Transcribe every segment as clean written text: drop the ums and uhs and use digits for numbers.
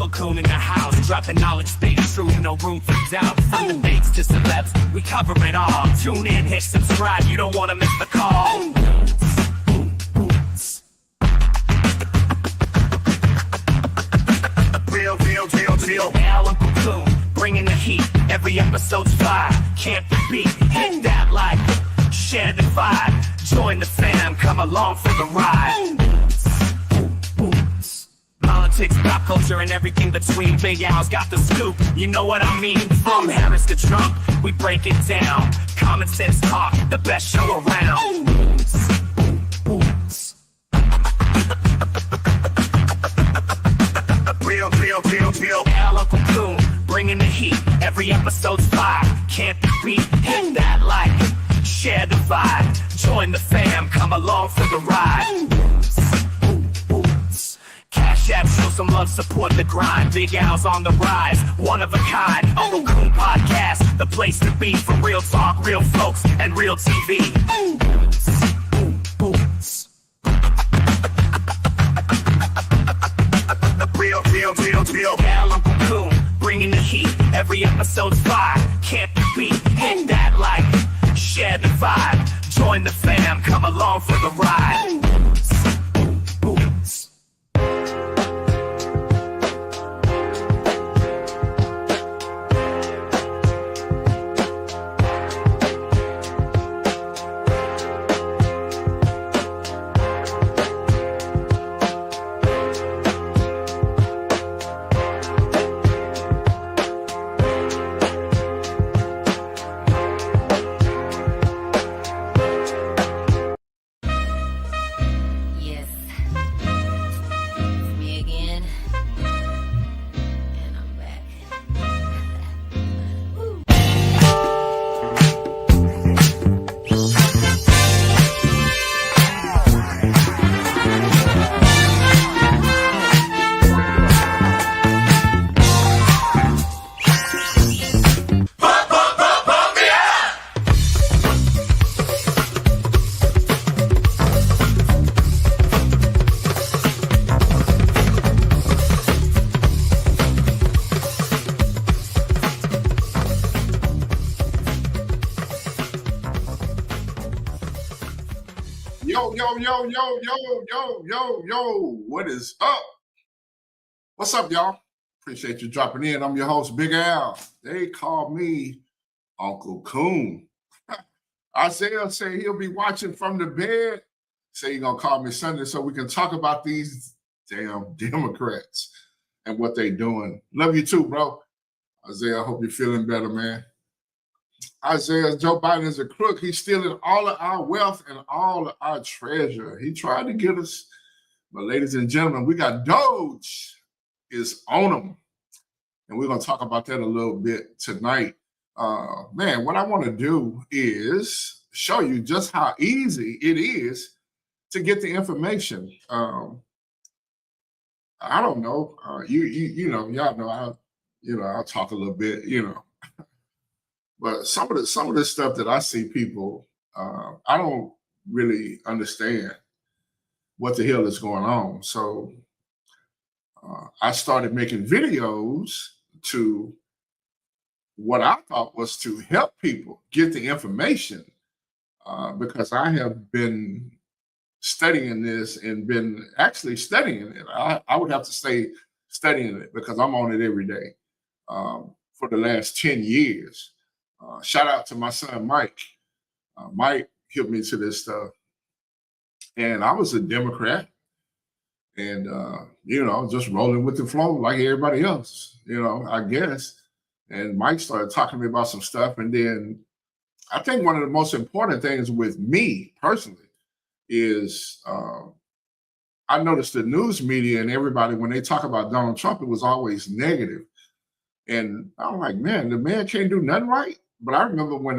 UncleCoon in the house, dropping knowledge, stay true, no room for doubt. From debates to celebs, we cover it all. Tune in, hit subscribe, you don't wanna miss the call. Real, UncleCoon, bringing the heat. Every episode's fire, can't be beat. Hit that like, share the vibe. Join the fam, come along for the ride. Politics, pop culture, and everything between. Big Al's got the scoop, you know what I mean. From Harris to Trump, we break it down. Common sense talk, the best show around. Real, UncleCoon, bringing the heat. Every episode's fire, can't be beat. Hit that like, share the vibe. Join the fam, come along for the ride. Cash app, show some love, support the grind. Big Al's on the rise, one of a kind. UncleCoon podcast, the place to be for real talk, real folks, and real TV. Real, UncleCoon, bringing the heat. Every episode's fire, can't be beat. Hit that like, share the vibe. Join the fam, come along for the ride. Yo, what is up? What's up, y'all? Appreciate you dropping in. I'm your host, Big Al. They call me UncleCoon. Isaiah say he'll be watching from the bed. Say you're gonna call me Sunday so we can talk about these damn Democrats and what they doing. Love you too, bro. Isaiah, I hope you're feeling better, man. Isaiah, Joe Biden is a crook. He's stealing all of our wealth and all of our treasure. He tried to get us. But ladies and gentlemen, we got Doge is on them. And we're going to talk about that a little bit tonight. Man, what I want to do is show you just how easy it is to get the information. I don't know. You know, y'all know I'll talk a little bit, But some of the stuff that I see people, I don't really understand what the hell is going on. So I started making videos to what I thought was to help people get the information because I have been studying this and been actually studying it. I would have to say studying it because I'm on it every day for the last 10 years. Shout out to my son, Mike. Mike helped me to this stuff. And I was a Democrat and, just rolling with the flow like everybody else, I guess. And Mike started talking to me about some stuff. And then I think one of the most important things with me personally is I noticed the news media and everybody, when they talk about Donald Trump, it was always negative. And I'm like, man, the man can't do nothing right. But I remember when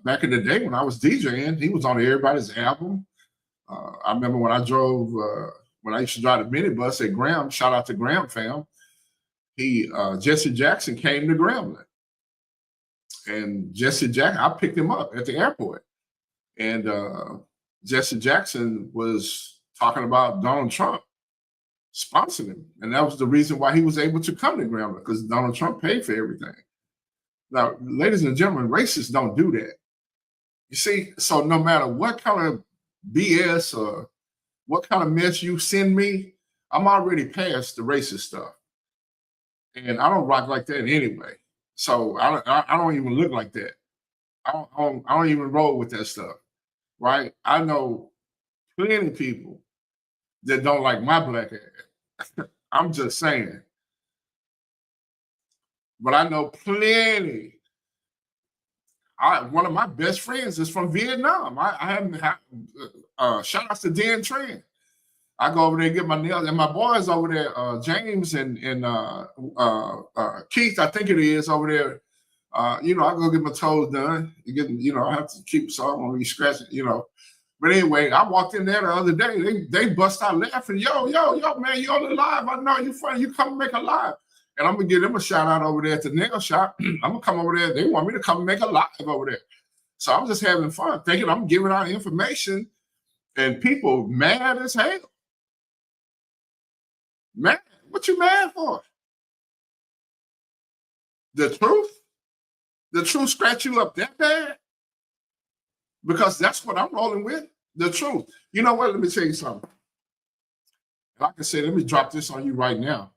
back in the day when I was DJing, he was on everybody's album. I remember when I drove when I used to drive the minibus at Graham. Shout out to Graham fam. Jesse Jackson came to Grambling, and Jesse Jackson, I picked him up at the airport, and Jesse Jackson was talking about Donald Trump sponsoring him, and that was the reason why he was able to come to Grambling, because Donald Trump paid for everything. Now, ladies and gentlemen, racists don't do that. You see, so no matter what kind of BS or what kind of mess you send me, I'm already past the racist stuff. And I don't rock like that anyway. So I don't even look like that. I don't even roll with that stuff, right? I know plenty of people that don't like my black ass. I'm just saying. But I know plenty. One of my best friends is from Vietnam. I haven't shout outs to Dan Tran. I go over there and get my nails, and my boys over there, James and Keith, I think it is over there. I go get my toes done. I have to keep some on me scratching, But anyway, I walked in there the other day. They bust out laughing. Yo, man, you on the live? I know you funny. You come and make a live. And I'm gonna give them a shout out over there at the nail shop. I'm gonna come over there. They want me to come and make a live over there. So I'm just having fun, thinking I'm giving out information, and people mad as hell. Man, what you mad for? The truth? The truth scratch you up that bad? Because that's what I'm rolling with. The truth. You know what? Let me tell you something. Like I said, let me drop this on you right now.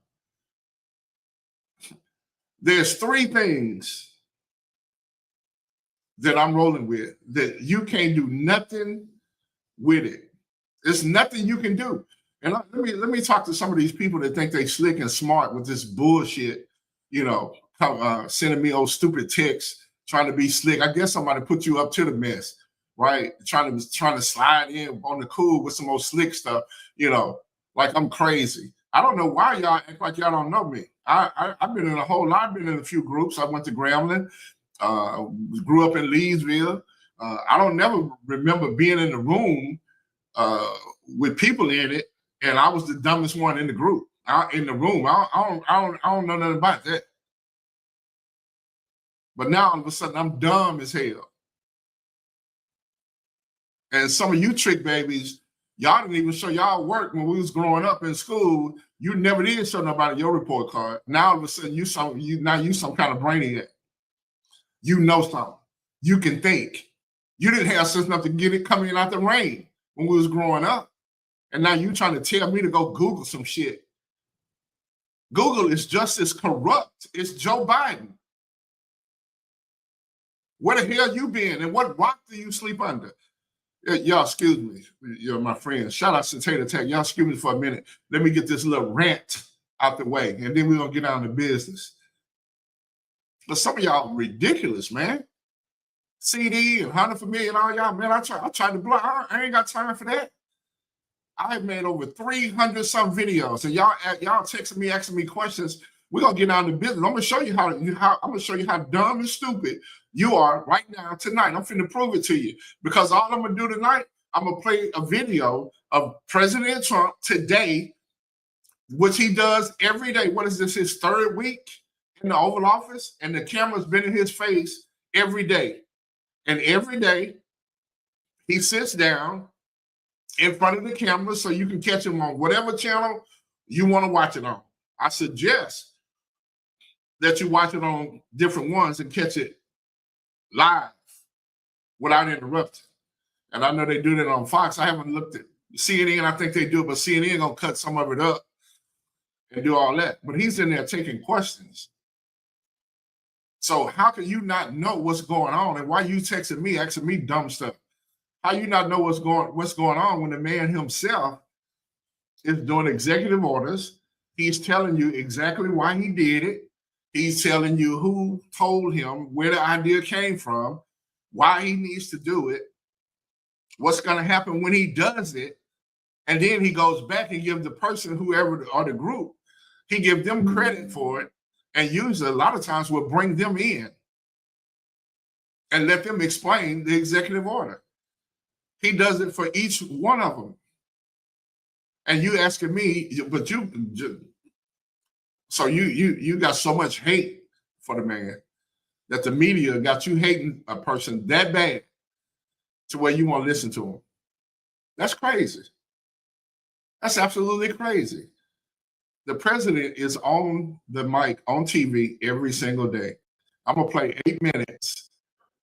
There's three things that I'm rolling with that you can't do nothing with it. There's nothing you can do. And let me talk to some of these people that think they slick and smart with this bullshit, sending me old stupid texts, trying to be slick. I guess somebody put you up to the mess, right? Trying to slide in on the cool with some old slick stuff, like I'm crazy. I don't know why y'all act like y'all don't know me. I've been in a whole lot. I've been in a few groups. I went to Grambling, grew up in Leesville. I don't never remember being in the room with people in it, and I was the dumbest one in the group. In the room. I don't know nothing about that. But now all of a sudden I'm dumb as hell. And some of you trick babies, y'all didn't even show y'all work when we was growing up in school. You never did show nobody your report card. Now all of a sudden you some kind of brainiac. You know something. You can think. You didn't have sense enough to get it coming out the rain when we was growing up. And now you trying to tell me to go Google some shit. Google is just as corrupt as Joe Biden. Where the hell you been, and what rock do you sleep under? Y'all, excuse me. You're my friends. Shout out to Tater Tech. Y'all, excuse me for a minute. Let me get this little rant out the way, and then we're going to get down to business. But some of y'all ridiculous, man. CD and 100 for me and all y'all, man, I tried to block. I ain't got time for that. I've made over 300 some videos, and y'all texting me, asking me questions. We're gonna get down to business. I'm gonna show you how dumb and stupid you are right now tonight. I'm finna prove it to you, because all I'm gonna do tonight, I'm gonna play a video of President Trump today, which he does every day. What is this, his third week in the Oval Office? And the camera's been in his face every day. And every day he sits down in front of the camera so you can catch him on whatever channel you want to watch it on. I suggest that you watch it on different ones and catch it live without interrupting. And I know they do that on Fox. I haven't looked at CNN. I think they do, but CNN gonna cut some of it up and do all that. But he's in there taking questions. So how can you not know what's going on? And why you texting me, asking me dumb stuff? How you not know what's going on when the man himself is doing executive orders? He's telling you exactly why he did it. He's telling you who told him, where the idea came from, why he needs to do it, what's going to happen when he does it. And then he goes back and gives the person, whoever, or the group, he gives them credit for it, and usually a lot of times will bring them in. and let them explain the executive order. He does it for each one of them. And you asking me, but so you got so much hate for the man that the media got you hating a person that bad to where you want to listen to him. That's crazy. That's absolutely crazy. The president is on the mic on TV every single day. I'm gonna play 8 minutes.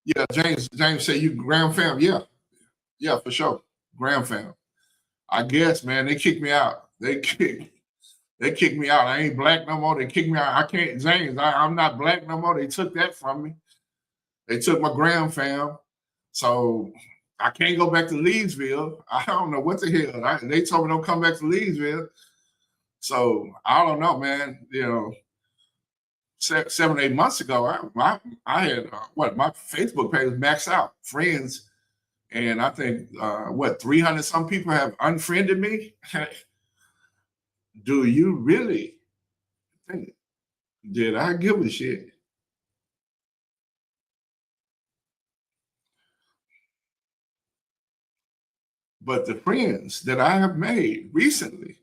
Yeah, James said you Graham fam. Yeah, for sure. Graham fam. I guess, man, they kicked me out. They kicked me out. I ain't black no more. They kicked me out. I can't, James, I'm not black no more. They took that from me. They took my Graham fam. So I can't go back to Leesville. I don't know what the hell. They told me don't come back to Leesville. So I don't know, man. You know, 7 or 8 months ago, I had my Facebook page was maxed out, friends, and I think 300 some people have unfriended me. Do you really think did I give a shit? But the friends that I have made recently,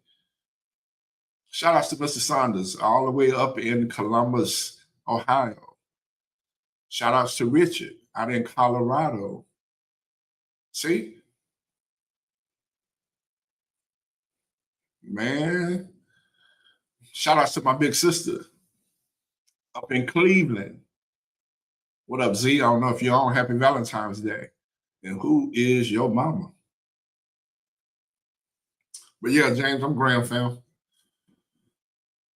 shout outs to Mr. Saunders all the way up in Columbus, Ohio. Shout outs to Richard out in Colorado. See? Man. Shout outs to my big sister up in Cleveland. What up, Z? I don't know if you're on. Happy Valentine's Day. And who is your mama? But yeah, James, I'm Graham fam.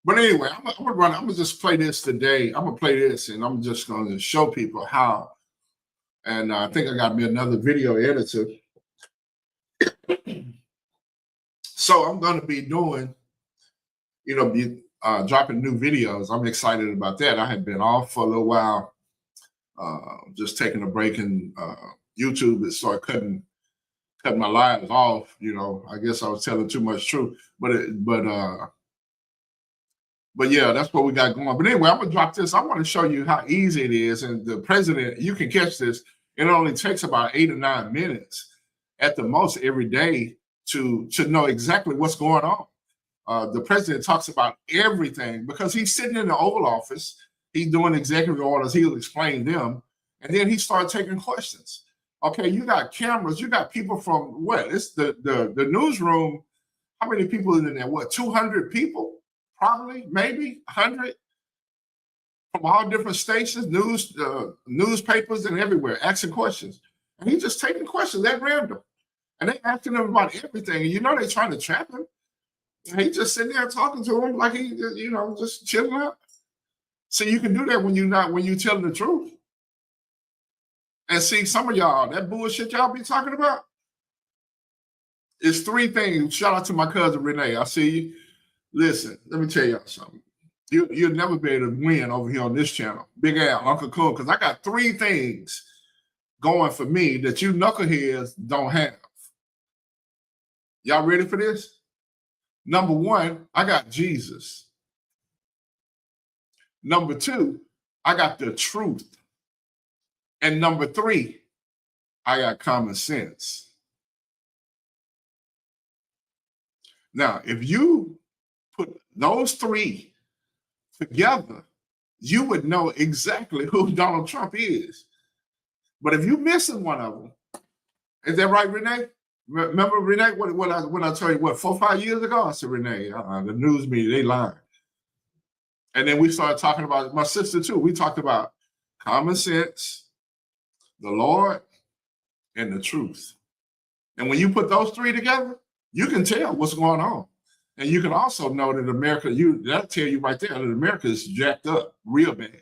But anyway, I'm gonna just play this today. I'm gonna play this and I'm just gonna show people how. And I think I got me another video editor. So I'm gonna be doing, dropping new videos. I'm excited about that. I had been off for a little while, just taking a break in YouTube and start cutting my lives off. I guess I was telling too much truth, but yeah, that's what we got going. But anyway, I'm gonna drop this. I want to show you how easy it is. And the president, you can catch this. It only takes about 8 or 9 minutes at the most every day to know exactly what's going on. The president talks about everything because he's sitting in the Oval Office. He's doing executive orders. He'll explain them. And then he started taking questions. Okay, you got cameras. You got people from what? It's the newsroom. How many people in there? What, 200 people? Probably, maybe 100 from all different stations, newspapers, and everywhere, asking questions. And he's just taking questions at random. And they asking him about everything. And they're trying to trap him. And he's just sitting there talking to him like he, just chilling out. So you can do that when you're telling the truth. And see, some of y'all, that bullshit y'all be talking about, it's 3 things. Shout out to my cousin Renee. I see you. Listen, let me tell y'all something. You'll never be able to win over here on this channel. Big Al, UncleCoon, because I got 3 things going for me that you knuckleheads don't have. Y'all ready for this? Number 1, I got Jesus. Number 2, I got the truth. And number 3, I got common sense. Now, if you put those 3 together, you would know exactly who Donald Trump is. But if you're missing one of them, is that right, Renee? Remember, Renee, when I told you, 4 or 5 years ago? I said, Renee, the news media, they lying. And then we started talking about, my sister too, we talked about common sense, the Lord, and the truth. And when you put those 3 together, you can tell what's going on. And you can also know that America, that'll tell you right there that America is jacked up real bad.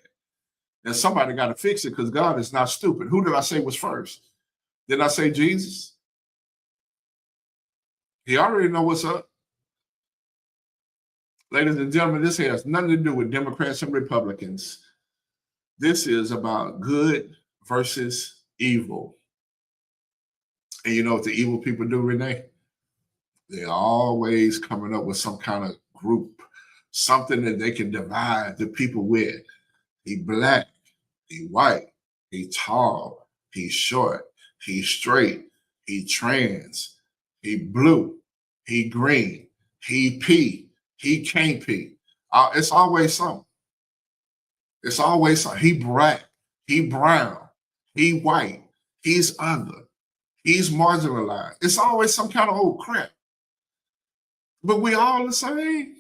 And somebody got to fix it because God is not stupid. Who did I say was first? Did I say Jesus? He already know what's up. Ladies and gentlemen, this has nothing to do with Democrats and Republicans. This is about good versus evil. And you know what the evil people do, Renee? They're always coming up with some kind of group, something that they can divide the people with. He black, he white, he tall, He's short. He's straight. He trans. He blue. He green. He P. He can't P. It's always something. It's always something. He black. He brown. He white. He's other. He's marginalized. It's always some kind of old crap. But we all the same.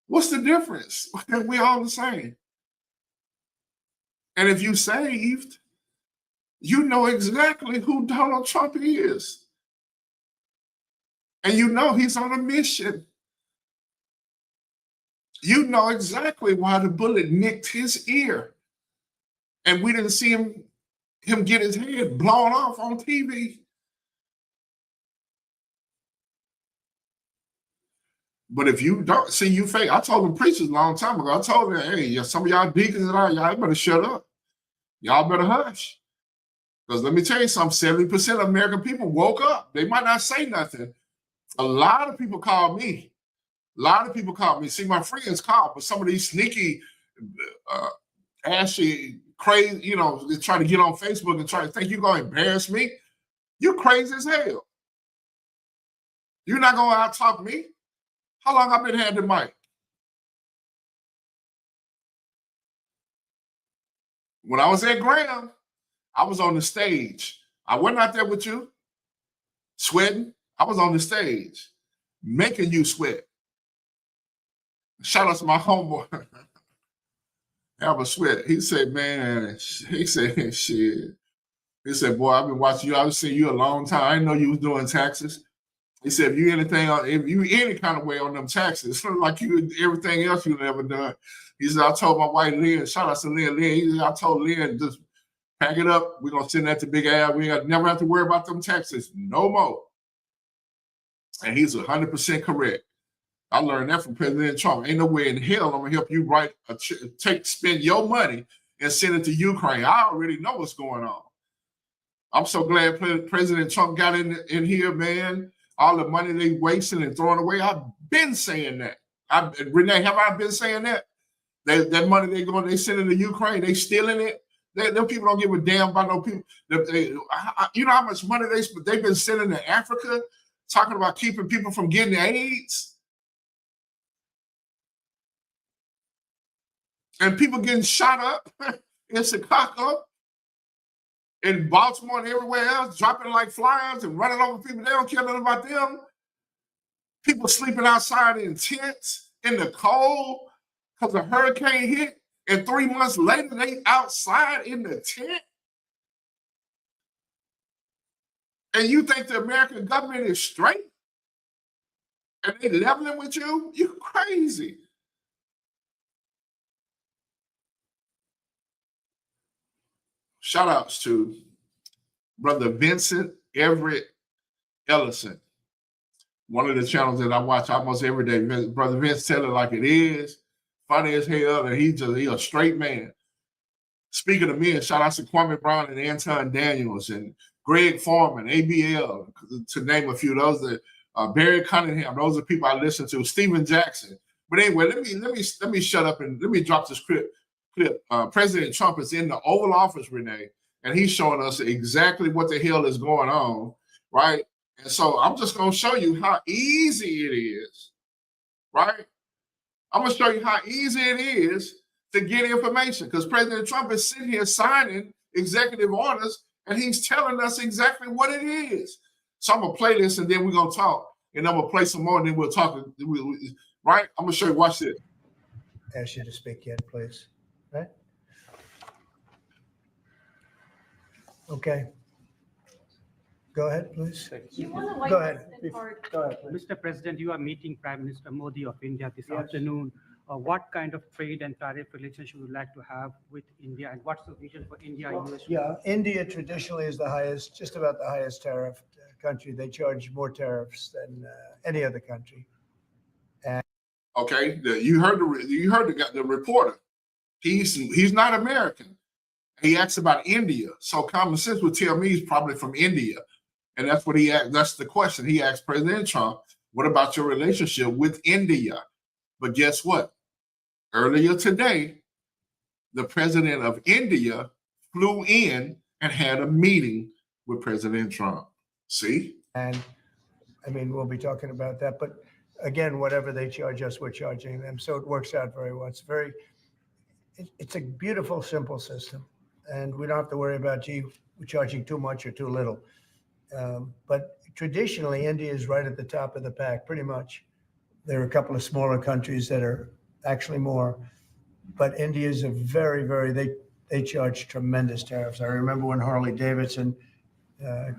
What's the difference? We all the same. And if you saved, you know exactly who Donald Trump is. And you know he's on a mission. You know exactly why the bullet nicked his ear. And we didn't see him get his head blown off on TV. But if you don't see, you fake. I told them preachers a long time ago. I told them, hey, some of y'all deacons and all, y'all better shut up. Y'all better hush. Because let me tell you something, 70% of American people woke up. They might not say nothing. A lot of people call me. A lot of people call me. See, my friends call, but some of these sneaky, ashy, crazy, you know, they try to get on Facebook and try to think you're going to embarrass me. You crazy as hell. You're not going to out-talk me. How long I've been had the mic? When I was at Graham, I was on the stage. I wasn't out there with you, sweating. I was on the stage, making you sweat. Shout out to my homeboy, Albert Sweat. He said, man, he said, shit. He said, boy, I've been watching you. I've seen you a long time. I didn't know you was doing taxes. He said, if you any kind of way on them taxes, like you everything else you've ever done. He said, I told my wife, Lynn, shout out to Lynn. He said, I told Lynn, just pack it up. We're going to send that to Big Al. We never have to worry about them taxes no more. And he's 100% correct. I learned that from President Trump. Ain't no way in hell I'm going to help you spend your money and send it to Ukraine. I already know what's going on. I'm so glad President Trump got in here, man. All the money they wasting and throwing away. I've been saying that. Renee, have I been saying that? That money they sending to Ukraine, they stealing it. Them people don't give a damn about no people. You know how much money they've been sending to Africa, talking about keeping people from getting AIDS? And people getting shot up in Chicago, in Baltimore and everywhere else, dropping like flies and running over people. They don't care nothing about them. People sleeping outside in tents in the cold because a hurricane hit, and 3 months later, they outside in the tent. And you think the American government is straight? And they leveling with you? You crazy. Shout outs to Brother Vincent Everett Ellison, one of the channels that I watch almost every day. Brother Vince tell it like it is, funny as hell, and he's a straight man. Speaking of men, shout out to Kwame Brown and Anton Daniels and Greg Foreman, ABL, to name a few. Those are Barry Cunningham. Those are people I listen to. Stephen Jackson. But anyway, let me shut up and let me drop this clip. President Trump is in the Oval Office, Renee, and he's showing us exactly what the hell is going on, right? And so I'm just going to show you how easy it is, right? I'm going to show you how easy it is to get information, because President Trump is sitting here signing executive orders, and he's telling us exactly what it is. So I'm going to play this, and then we're going to talk, and I'm going to play some more, and then we'll talk, right? I'm going to show you. Watch this. Ask you to speak yet, please. Right? Okay. Go ahead, please. Go ahead. Go ahead, please. Mr. President, you are meeting Prime Minister Modi of India this afternoon. What kind of trade and tariff relationship would you like to have with India, and what's the vision for India? Yeah, India traditionally is the highest, just about the highest tariff country. They charge more tariffs than any other country. And okay, you heard the reporter. He's not American. He asks about India. So common sense would tell me he's probably from India. And that's what he asked. That's the question. He asked President Trump, what about your relationship with India? But guess what? Earlier today, the president of India flew in and had a meeting with President Trump. See? And I mean, we'll be talking about that, but again, whatever they charge us, we're charging them. So it works out very well. It's a beautiful, simple system. And we don't have to worry about, gee, we're charging too much or too little. But traditionally, India is right at the top of the pack, pretty much. There are a couple of smaller countries that are actually more, but India is a they charge tremendous tariffs. I remember when Harley Davidson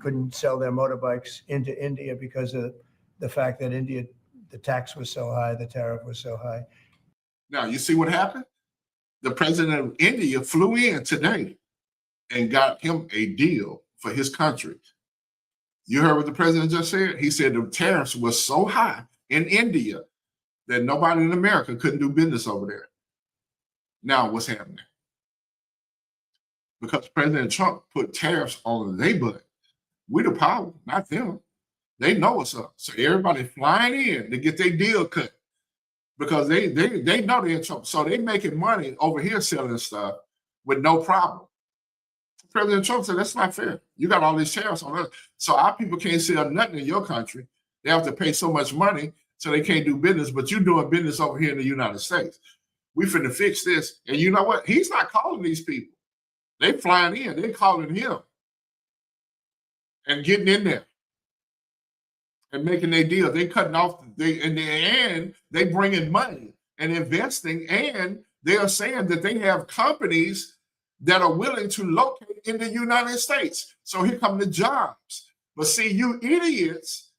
couldn't sell their motorbikes into India because of the fact that India, the tax was so high, the tariff was so high. Now, you see what happened? The president of India flew in today and got him a deal for his country. You heard what the president just said? He said the tariffs were so high in India that nobody in America couldn't do business over there. Now, what's happening? Because President Trump put tariffs on their butt. We the power, not them. They know what's up. So everybody flying in to get their deal cut because they know they're in trouble. So they making money over here selling stuff with no problem. President Trump said, that's not fair. You got all these tariffs on us. So our people can't sell nothing in your country. They have to pay so much money so they can't do business, but you're doing business over here in the United States. We finna fix this. And you know what? He's not calling these people. They flying in, they calling him and getting in there and making their deal. They cutting off, in the end, they bringing money and investing, and they are saying that they have companies that are willing to locate in the United States. So here come the jobs. But see, you idiots,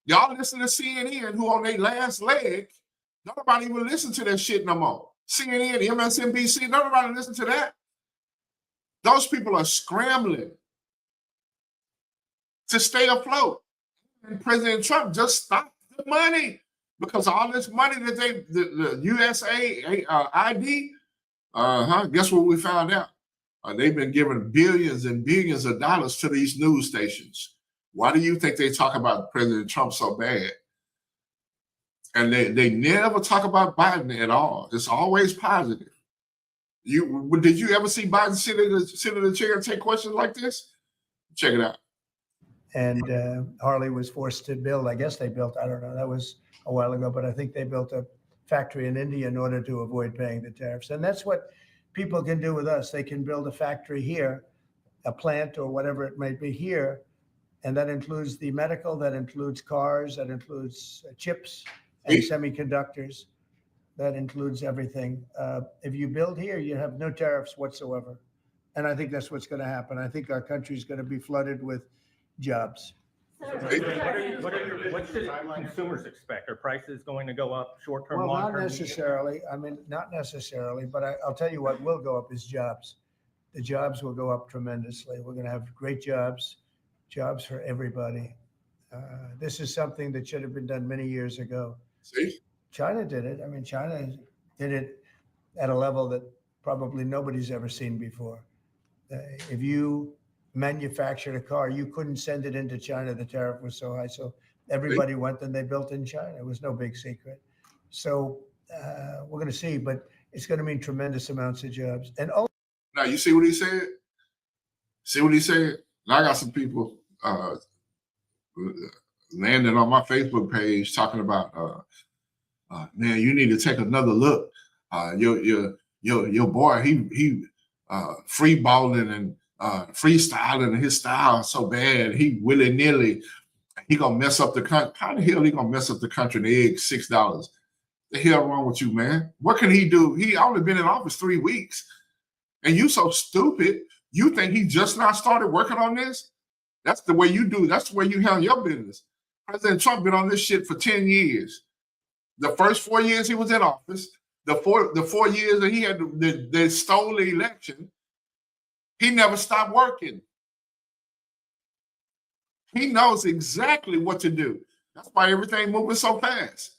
y'all listen to CNN who on their last leg, nobody even listen to that shit no more. CNN, MSNBC, nobody listen to that. Those people are scrambling to stay afloat. And President Trump just stopped the money because all this money that the USA ID, guess what we found out? They've been giving billions and billions of dollars to these news stations. Why do you think they talk about President Trump so bad? And they never talk about Biden at all. It's always positive. Did you ever see Biden sit in the chair and take questions like this? Check it out. And Harley was forced to build, I guess they built, I don't know, that was a while ago, but I think they built a factory in India in order to avoid paying the tariffs. And that's what people can do with us. They can build a factory here, a plant or whatever it might be here. And that includes the medical, that includes cars, that includes chips and semiconductors. That includes everything. If you build here, you have no tariffs whatsoever. And I think that's what's going to happen. I think our country is going to be flooded with jobs. What should consumers expect? Are prices going to go up short-term, Well, long-term? not necessarily. I mean, not necessarily, but I'll tell you what will go up is jobs. The jobs will go up tremendously. We're going to have great jobs for everybody. This is something that should have been done many years ago. See? China did it. I mean, China did it at a level that probably nobody's ever seen before. If you manufactured a car, you couldn't send it into China. The tariff was so high. So everybody went and they built in China. It was no big secret. So we're going to see, but it's going to mean tremendous amounts of jobs. And now, you see what he said? See what he said? Now I got some people landing on my Facebook page talking about, man, you need to take another look. Your boy, he free balling and freestyling, and his style is so bad. He willy-nilly, he gonna mess up the country. How the hell he gonna mess up the country? And the egg $6. The hell wrong with you, man? What can he do? He only been in office 3 weeks, and you so stupid. You think he just now started working on this? That's the way you do. That's the way you handle your business. President Trump been on this shit for 10 years. The first 4 years he was in office, the four years that he had they stole the election, he never stopped working. He knows exactly what to do. That's why everything moving so fast.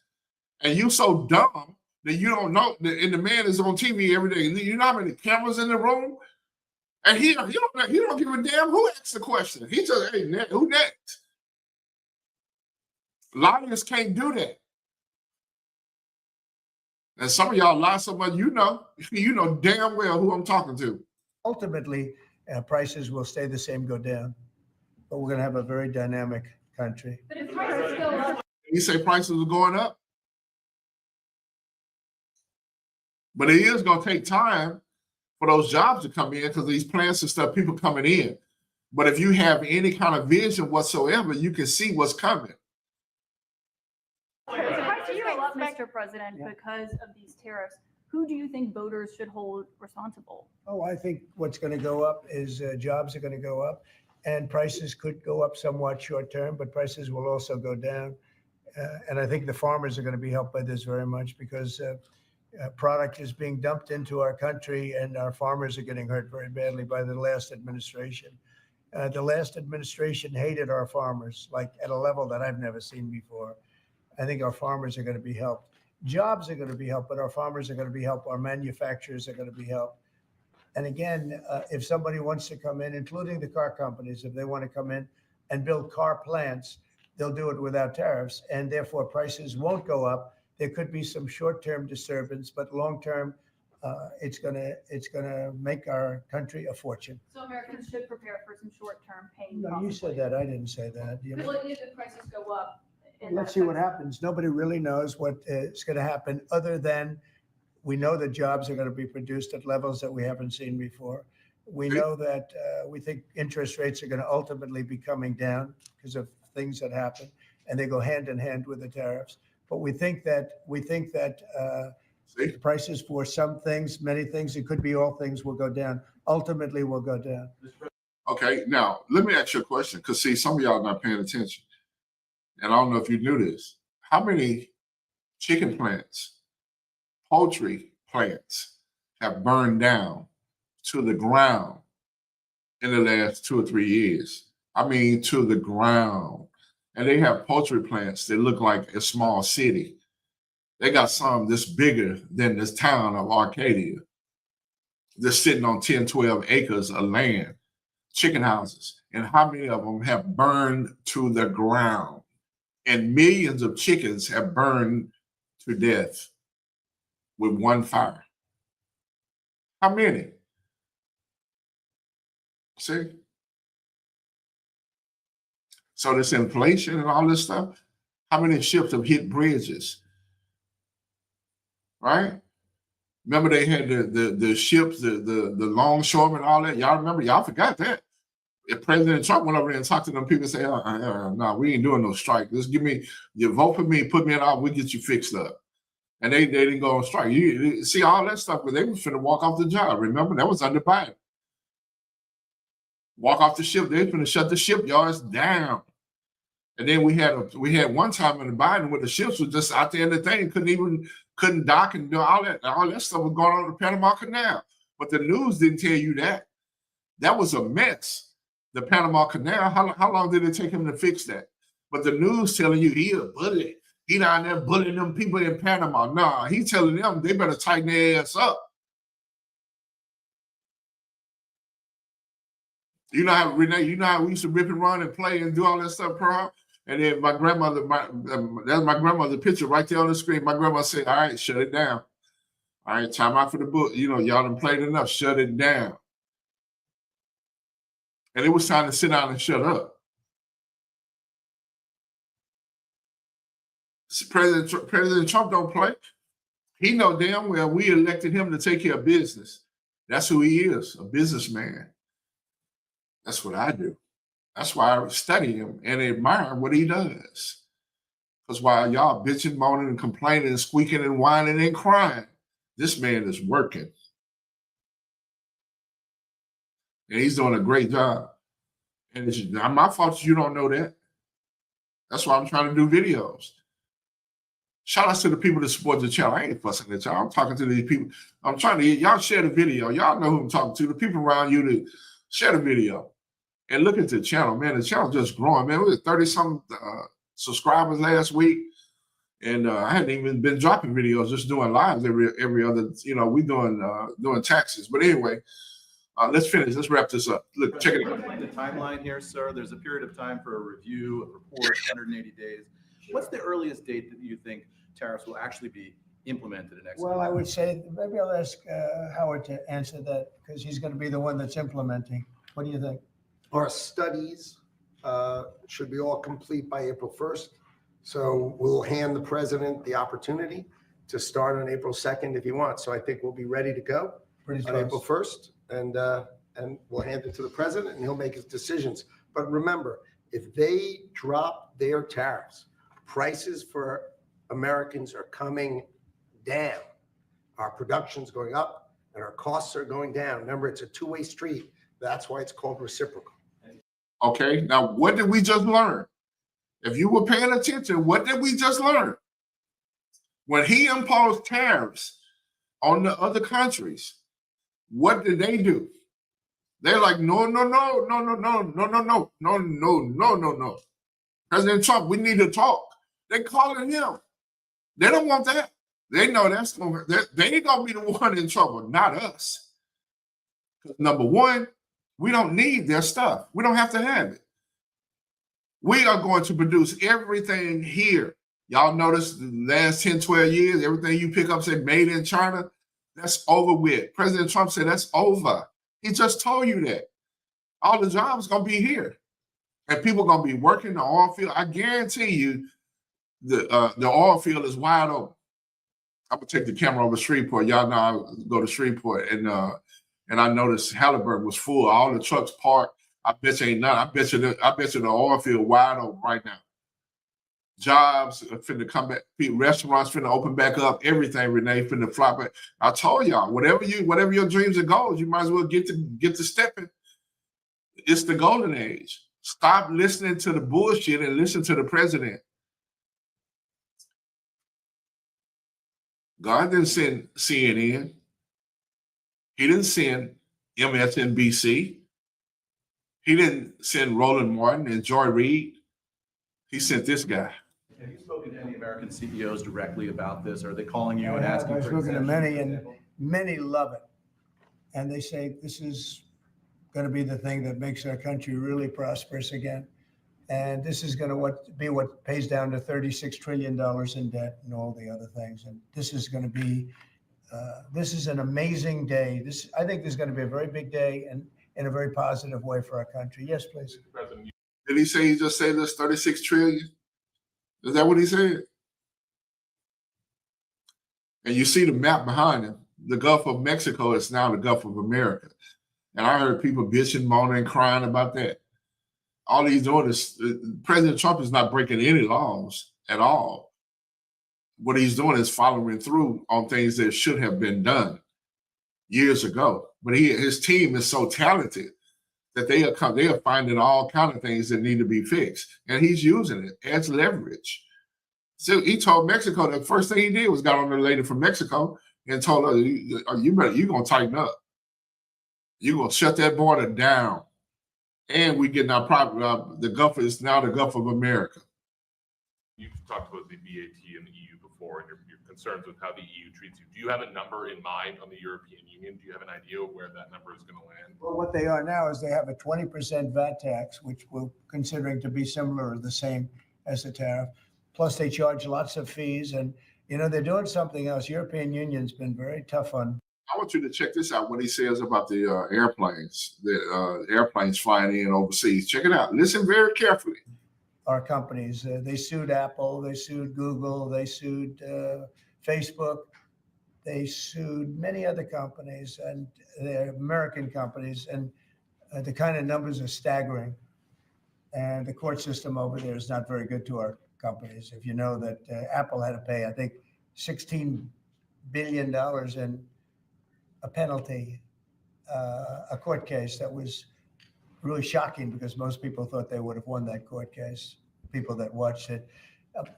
And you so dumb that you don't know. And the man is on TV every day. You know how many cameras in the room? And he don't give a damn who asks the question. He just, hey, who next? Liars can't do that. And some of y'all lie so much, you know damn well who I'm talking to. ultimately, prices will stay the same, go down. But we're going to have a very dynamic country. But if prices go up, You say prices are going up, but it is going to take time for those jobs to come in because these plants and stuff, people coming in. But if you have any kind of vision whatsoever, you can see what's coming. if prices go up, Mr. President, because of these tariffs, who do you think voters should hold responsible? Oh, I think what's going to go up is jobs are going to go up, and prices could go up somewhat short term, but prices will also go down. And I think the farmers are going to be helped by this very much because product is being dumped into our country, and our farmers are getting hurt very badly by the last administration. The last administration hated our farmers, like at a level that I've never seen before. I think our farmers are going to be helped. Jobs are going to be helped, but our farmers are going to be helped. Our manufacturers are going to be helped. And again, if somebody wants to come in, including the car companies, if they want to come in and build car plants, they'll do it without tariffs, and therefore prices won't go up. There could be some short-term disturbance, but long-term, it's gonna make our country a fortune. So Americans should prepare for some short-term pain. No, you said that. I didn't say that. Well, if the prices go up. and Let's that see what affects- happens. Nobody really knows what is going to happen, other than we know that jobs are going to be produced at levels that we haven't seen before. We know that we think interest rates are going to ultimately be coming down because of things that happen, and they go hand in hand with the tariffs. But we think that See? the prices for some things, many things, it could be all things, will go down. Ultimately, will go down. Okay, now let me ask you a question, because see, some of y'all not paying attention, and I don't know if you knew this. How many chicken plants, poultry plants have burned down to the ground in the last 2 or 3 years? I mean, to the ground. And they have poultry plants that look like a small city. They got some that's bigger than this town of Arcadia. They're sitting on 10, 12 acres of land, chicken houses. And how many of them have burned to the ground? And millions of chickens have burned to death with one fire. How many? See? So this inflation and all this stuff, how many ships have hit bridges? Right? Remember they had the ships, the longshoremen, all that. Y'all remember? Y'all forgot that. If President Trump went over there and talked to them people and say, no, we ain't doing no strike. Just give me, you vote for me, put me in out, we'll get you fixed up. And they didn't go on strike. You see all that stuff, because they was finna walk off the job. Remember, that was under Biden. Walk off the ship, they was finna shut the shipyards down. And then we had one time in the Biden where the ships were just out there in the thing, couldn't dock and do all that. All that stuff was going on in the Panama Canal. But the news didn't tell you that. That was a mess. The Panama Canal, how long did it take him to fix that? But the news telling you he a bully. He down there bullying them people in Panama. Nah, he's telling them they better tighten their ass up. You know how, Renee, you know how we used to rip and run and play and do all that stuff, Pearl? And then my grandmother, that's my grandmother's picture right there on the screen. My grandma said, all right, shut it down. All right, time out for the book. You know, y'all done played enough, shut it down. And it was time to sit down and shut up. President Trump don't play. He know damn well we elected him to take care of business. That's who he is, a businessman. That's what I do. That's why I study him and admire what he does. Because while y'all bitching, moaning, and complaining, and squeaking, and whining, and crying, this man is working. And he's doing a great job. And it's not my fault you don't know that. That's why I'm trying to do videos. Shout out to the people that support the channel. I ain't fussing at y'all. I'm talking to these people. I'm trying to get y'all share the video. Y'all know who I'm talking to. The people around you to share the video. And look at the channel, man. The channel just growing, man. We had 30-some subscribers last week. And I hadn't even been dropping videos, just doing lives every other, we doing taxes. But anyway, let's finish. Let's wrap this up. Look, check it out. The timeline here, sir, there's a period of time for a review, a report, 180 days. What's the earliest date that you think tariffs will actually be implemented in Well, I would say, maybe I'll ask Howard to answer that, because he's going to be the one that's implementing. What do you think? Our studies should be all complete by April 1st. So we'll hand the president the opportunity to start on April 2nd if he wants. So I think we'll be ready to go Pretty on April close. 1st, and we'll hand it to the president and he'll make his decisions. But remember, if they drop their tariffs, prices for Americans are coming down. Our production's going up and our costs are going down. Remember, it's a two-way street. That's why it's called reciprocal. Okay, now what did we just learn? If you were paying attention, what did we just learn? When he imposed tariffs on the other countries, what did they do? They're like, no. President Trump, we need to talk. They're calling him. They don't want that. They know they ain't gonna be the one in trouble, not us. Number one, we don't need their stuff. We don't have to have it. We are going to produce everything here. Y'all notice the last 10, 12 years, everything you pick up said made in China, that's over with. President Trump said that's over. He just told you that. All the jobs gonna be here. And people gonna be working the oil field. I guarantee you the oil field is wide open. I'm gonna take the camera over Shreveport. Y'all know I go to Shreveport and I noticed Halliburton was full. All the trucks parked. I bet you ain't none. I bet you the oil field wide open right now. Jobs are finna come back. Restaurants finna open back up. Everything, Renee, finna fly back. I told y'all, whatever your dreams and goals, you might as well get to stepping. It's the golden age. Stop listening to the bullshit and listen to the president. God didn't send CNN. He didn't send MSNBC. He didn't send Roland Martin and Joy Reid. He sent this guy. Have you spoken to any American CEOs directly about this? Are they calling you and asking I've for spoken to many, and exemptions? many love it. And they say this is going to be the thing that makes our country really prosperous again. And this is going to be what pays down to $36 trillion in debt and all the other things. And this is going to be, this is an amazing day. I think this is going to be a very big day and in a very positive way for our country. Yes, please. Did he say he just saved us 36 trillion? Is that what he said? And you see the map behind him. The Gulf of Mexico is now the Gulf of America. And I heard people bitching, moaning, crying about that. All he's doing is, President Trump is not breaking any laws at all. What he's doing is following through on things that should have been done years ago. But his team is so talented that they are finding all kinds of things that need to be fixed. And he's using it as leverage. So he told Mexico, the first thing he did was got on the lady from Mexico and told her, you're going to tighten up. You're going to shut that border down. And we're getting our property. The Gulf is now the Gulf of America. You've talked about the VAT and the EU before and your concerns with how the EU treats you. Do you have a number in mind on the European Union? Do you have an idea of where that number is going to land? Well, what they are now is they have a 20% VAT tax, which we're considering to be similar or the same as the tariff. Plus, they charge lots of fees. And, they're doing something else. European Union's been very tough on. I want you to check this out, what he says about the airplanes, the airplanes flying in overseas. Check it out. Listen very carefully. Our companies, they sued Apple, they sued Google, they sued Facebook, they sued many other companies, and they're American companies, and the kind of numbers are staggering. And the court system over there is not very good to our companies. If you know that Apple had to pay, I think, $16 billion in a penalty, a court case that was really shocking because most people thought they would have won that court case, people that watched it.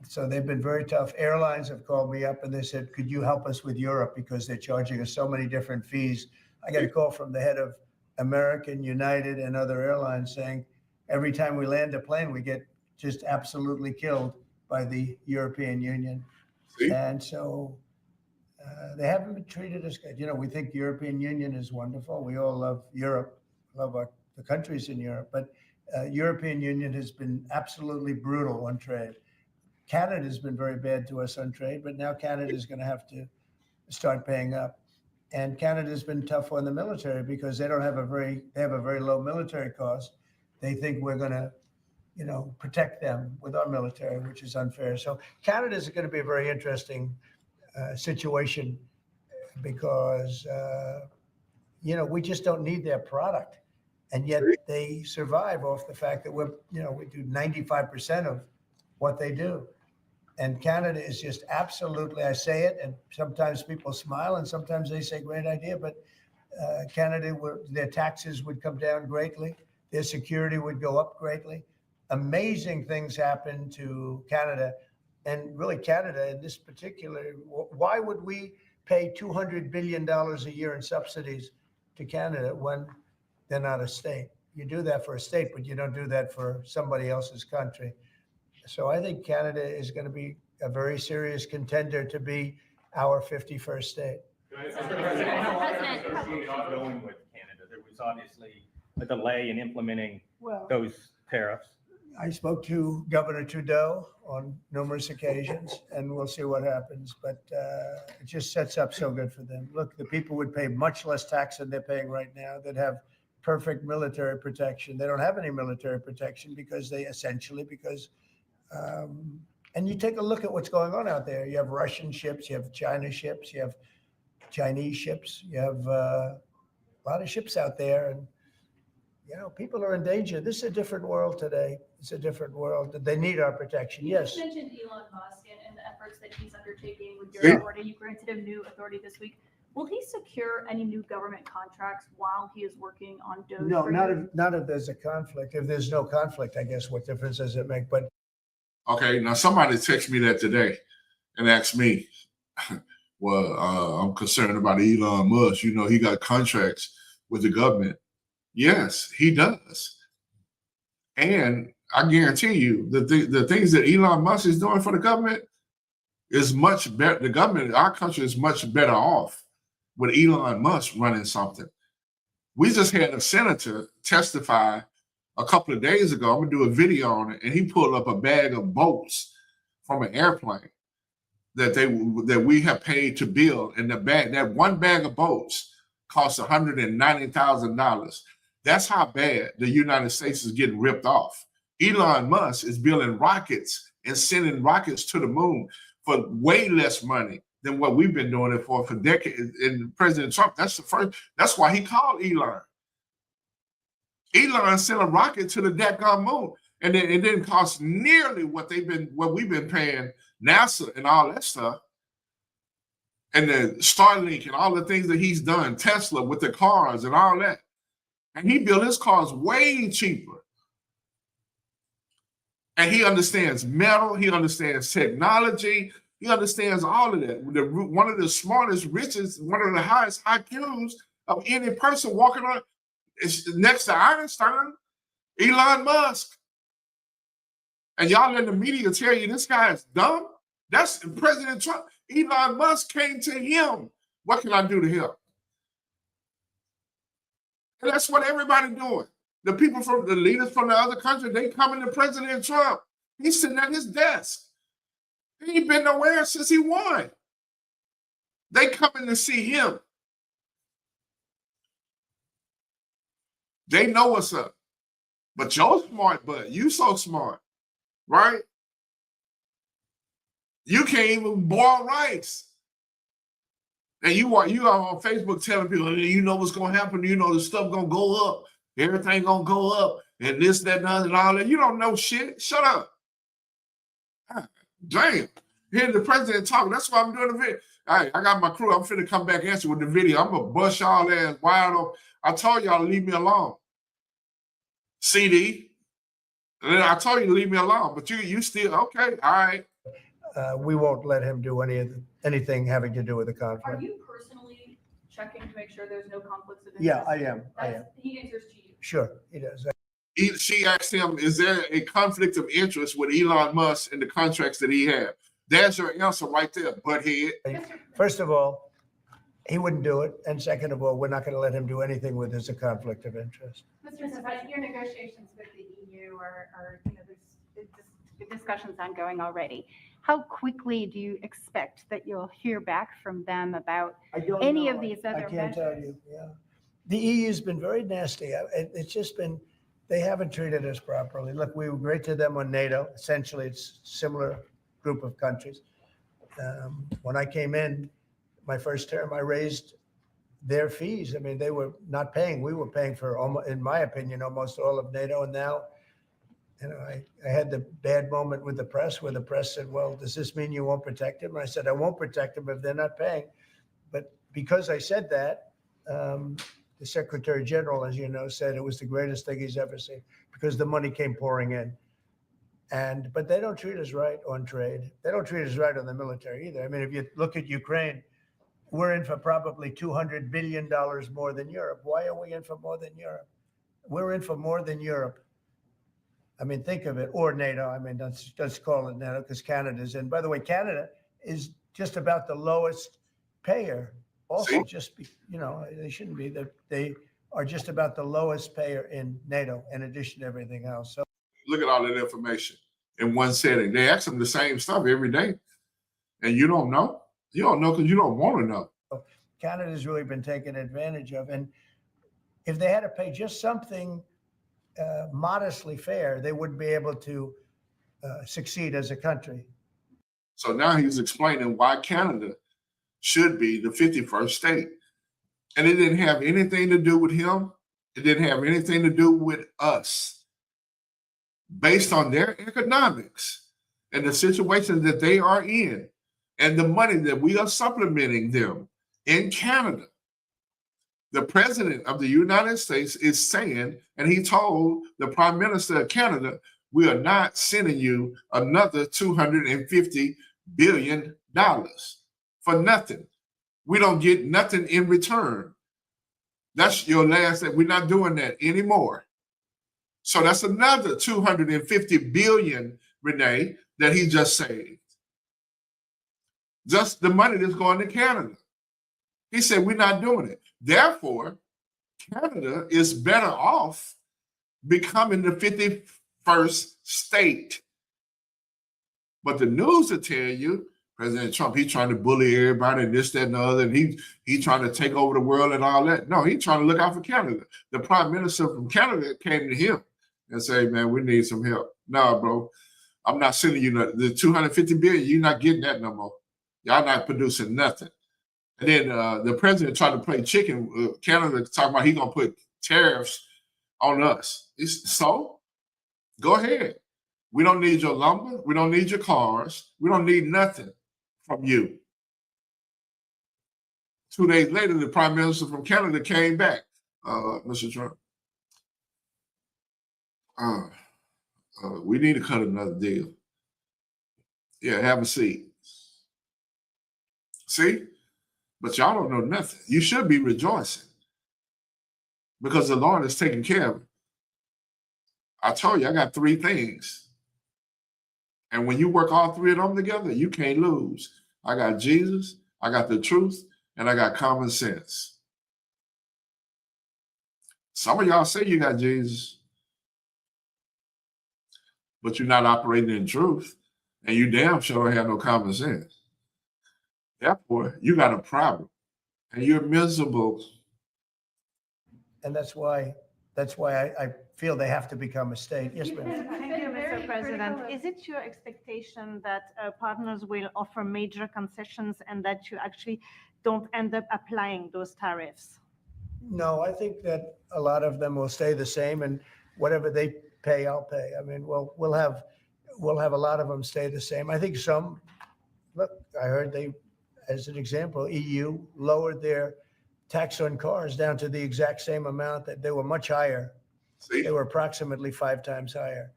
So they've been very tough. Airlines have called me up and they said, could you help us with Europe because they're charging us so many different fees. I got a call from the head of American, United, and other airlines saying, every time we land a plane, we get just absolutely killed by the European Union. See? And so they haven't been treated as good. We think the European Union is wonderful. We all love Europe, love the countries in Europe, but European Union has been absolutely brutal on trade. Canada has been very bad to us on trade, but now Canada is going to have to start paying up. And Canada's been tough on the military because they have a very low military cost. They think we're going to, protect them with our military, which is unfair. So Canada is going to be a very interesting situation because, we just don't need their product. And yet they survive off the fact that we do 95% of what they do. And Canada is just absolutely, I say it, and sometimes people smile and sometimes they say, great idea, but Canada, their taxes would come down greatly. Their security would go up greatly. Amazing things happen to Canada. And really Canada in this particular, why would we pay $200 billion a year in subsidies to Canada when they're not a state? You do that for a state, but you don't do that for somebody else's country. So I think Canada is going to be a very serious contender to be our 51st state. Going with Canada, there was obviously a delay in implementing those tariffs. I spoke to Governor Trudeau on numerous occasions, and we'll see what happens. But it just sets up so good for them. Look, the people would pay much less tax than they're paying right now. They'd have perfect military protection. They don't have any military protection because and you take a look at what's going on out there. You have Russian ships, you have China ships, you have Chinese ships, you have a lot of ships out there, and people are in danger. This is a different world today. It's a different world. They need our protection. Yes. You mentioned Elon Musk and the efforts that he's undertaking with your authority. You granted him new authority this week. Will he secure any new government contracts while he is working on Doge? No, not if there's a conflict. If there's no conflict, I guess what difference does it make? But okay, now somebody texted me that today and asked me, well, I'm concerned about Elon Musk. He got contracts with the government. Yes, he does. And I guarantee you the things that Elon Musk is doing for the government is much better. The government, our country is much better off with Elon Musk running something. We just had a senator testify a couple of days ago. I'm gonna do a video on it, and he pulled up a bag of bolts from an airplane that we have paid to build, and that one bag of bolts costs $190,000. That's how bad the United States is getting ripped off. Elon Musk is building rockets and sending rockets to the moon for way less money than what we've been doing it for decades. And President Trump, that's why he called Elon. Elon sent a rocket to the dadgum moon, and it didn't cost nearly what we've been paying NASA and all that stuff, and the Starlink and all the things that he's done, Tesla with the cars and all that. And he built his cars way cheaper. And he understands metal, he understands technology, he understands all of that. One of the smartest, richest, one of the highest IQs of any person walking on is next to Einstein, Elon Musk. And y'all in the media tell you this guy is dumb. That's President Trump. Elon Musk came to him. What can I do to help? And that's what everybody doing. The people from the leaders from the other country, they coming to President Trump. He's sitting at his desk. He ain't been nowhere since he won. They coming to see him. They know what's up. But you're smart, but you so smart, right? You can't even boil rice. And you are on Facebook telling people, you know what's going to happen. You know the stuff going to go up. Everything going to go up. And this, that, and all that. You don't know shit. Shut up. Damn. Hear the president talking. That's why I'm doing the video. All right, I got my crew. I'm finna come back answer with the video. I'm going to bust y'all ass wide open. I told y'all to leave me alone. CD. And I told you to leave me alone. But you still, okay, all right. We won't let him do anything having to do with the conflict. Are you personally checking to make sure there's no conflicts of interest? Yeah, I am. He answers to you. Sure, he does. She asked him, is there a conflict of interest with Elon Musk and the contracts that he had? There's your answer right there, butthead. First of all, he wouldn't do it. And second of all, we're not going to let him do anything with as a conflict of interest. Mr. President, your negotiations with the EU there's discussions ongoing already. how quickly do you expect that you'll hear back from them about I don't any know. of these I other can't tell measures? you, yeah. The EU's been very nasty. It's just been, they haven't treated us properly. Look, we were great to them on NATO. Essentially, it's similar group of countries. When I came in, my first term, I raised their fees. I mean, they were not paying. We were paying for, almost, in my opinion, almost all of NATO. And now, you know, I had the bad moment with the press where the press said, well, does this mean you won't protect them? And I said, I won't protect them if they're not paying. But because I said that, the Secretary General, as you know, said it was the greatest thing he's ever seen because the money came pouring in. But they don't treat us right on trade. They don't treat us right on the military either. I mean, if you look at Ukraine, we're in for probably $200 billion more than Europe. Why are we in for more than Europe? We're in for more than Europe. I mean, think of it, or NATO. I mean, let's call it NATO because Canada's in. By the way, Canada is just about the lowest payer. Also, they shouldn't be. They are just about the lowest payer in NATO, in addition to everything else. So Look at all that information in one setting. They ask them the same stuff every day, and you don't know. You don't know because you don't want to know. Canada's really been taken advantage of, and if they had to pay just something modestly fair, they wouldn't be able to succeed as a country. So now he's explaining why Canada should be the 51st state. And it didn't have anything to do with him. It didn't have anything to do with us. Based on their economics and the situation that they are in and the money that we are supplementing them in Canada, the president of the United States is saying, and he told the prime minister of Canada, we are not sending you another $250 billion for nothing. We don't get nothing in return. That's your last thing. We're not doing that anymore. So that's another $250 billion, Renee, that he just saved. Just the money that's going to Canada. He said, we're not doing it. Therefore, Canada is better off becoming the 51st state. But the news will tell you, President Trump, he's trying to bully everybody and this, that, and the other, and he's trying to take over the world and all that. No, he's trying to look out for Canada. The prime minister from Canada came to him and said, man, we need some help. No, bro, I'm not sending you nothing. The $250 billion, you're not getting that no more. Y'all not producing nothing. And then the president tried to play chicken. Canada talking about he's going to put tariffs on us. So go ahead. We don't need your lumber. We don't need your cars. We don't need nothing from you. 2 days later, the prime minister from Canada came back. Mr. Trump, we need to cut another deal. Yeah, have a seat. See? But y'all don't know nothing. You should be rejoicing because the Lord is taking care of it. I told you, I got 3 things. And when you work all 3 of them together, you can't lose. I got Jesus, I got the truth, and I got common sense. Some of y'all say you got Jesus, but you're not operating in truth, and you damn sure don't have no common sense. Therefore, you got a problem, and you're miserable. And that's why I feel they have to become a state. Yes, ma'am. Thank you, Mr. President. Is it your expectation that partners will offer major concessions and that you actually don't end up applying those tariffs? No, I think that a lot of them will stay the same, and whatever they pay, I'll pay. I mean, we'll have a lot of them stay the same. I think some. Look, I heard they, as an example, EU lowered their tax on cars down to the exact same amount that they were much higher. See? They were approximately 5 times higher,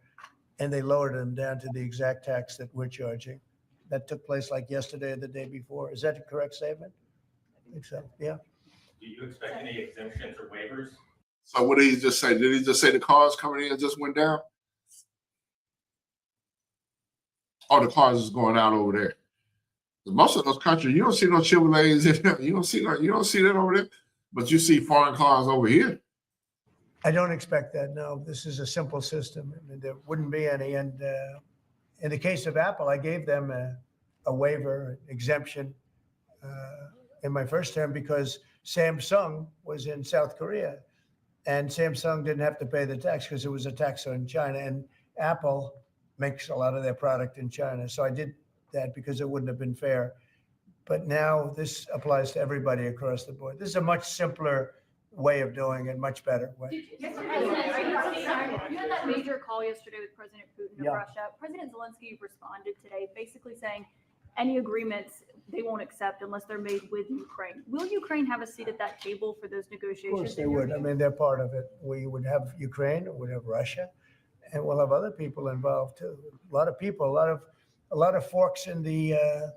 and they lowered them down to the exact tax that we're charging. That took place like yesterday or the day before. Is that a correct statement? I think so. Yeah. Do you expect any exemptions or waivers? So what did he just say? Did he just say the cars coming in just went down? Or the cars is going out over there? Most of those countries, you don't see no Chevrolets in there. You don't see that over there, but you see foreign cars over here. I don't expect that. No, this is a simple system. I mean, there wouldn't be any, and in the case of Apple, I gave them a waiver exemption in my first term because Samsung was in South Korea, and Samsung didn't have to pay the tax because it was a tax on China, and Apple makes a lot of their product in China. So I did that because it wouldn't have been fair. But now this applies to everybody across the board. This is a much simpler way of doing it, much better way. You had that major call yesterday with President Putin of Yeah. Russia. President Zelensky responded today, basically saying any agreements they won't accept unless they're made with Ukraine. Will Ukraine have a seat at that table for those Of negotiations? course they in your would. I view? mean, they're part of it. We would have Ukraine, we would have Russia, and we'll have other people involved too. A lot of people, a lot of forks in the, a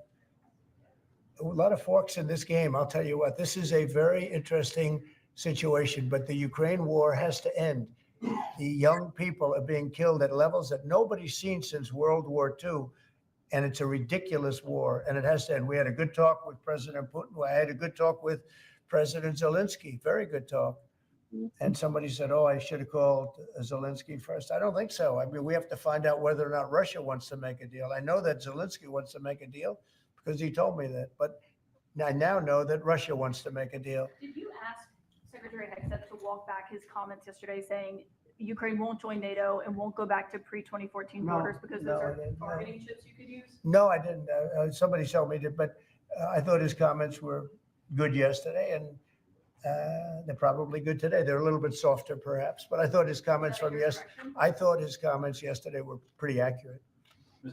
lot of forks in this game. I'll tell you what, this is a very interesting situation, but the Ukraine war has to end. The young people are being killed at levels that nobody's seen since World War II. And it's a ridiculous war, and it has to end. We had a good talk with President Putin. I had a good talk with President Zelensky, very good talk. And somebody said, oh, I should have called Zelensky first. I don't think so. I mean, we have to find out whether or not Russia wants to make a deal. I know that Zelensky wants to make a deal because he told me that. But I now know that Russia wants to make a deal. Did you ask Secretary Hegseth to walk back his comments yesterday saying Ukraine won't join NATO and won't go back to pre-2014 No, borders because those no, I are didn't, no. bargaining chips you could use? No, I didn't. Somebody told me that, but I thought his comments were good yesterday, and they're probably good today. They're a little bit softer, perhaps, but I thought his comments from yesterday. I thought his comments yesterday were pretty accurate.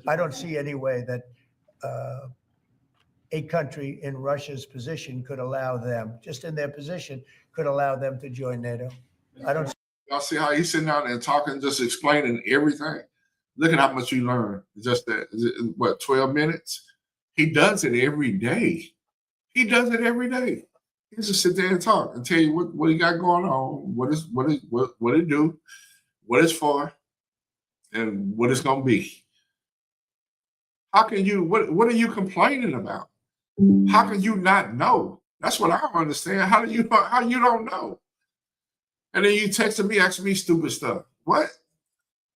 I don't see any way that a country in Russia's position could allow them, just in their position, could allow them to join NATO. I don't. Y'all see how he's sitting down and talking, just explaining everything. Look at how much you learn. Just that, what, 12 minutes? He does it every day. He does it every day. He just sit there and talk and tell you what he got going on, what it do, what it's for, and what it's gonna be. How can you? What are you complaining about? How can you not know? That's what I don't understand. How you don't know? And then you texting me, asking me stupid stuff. What?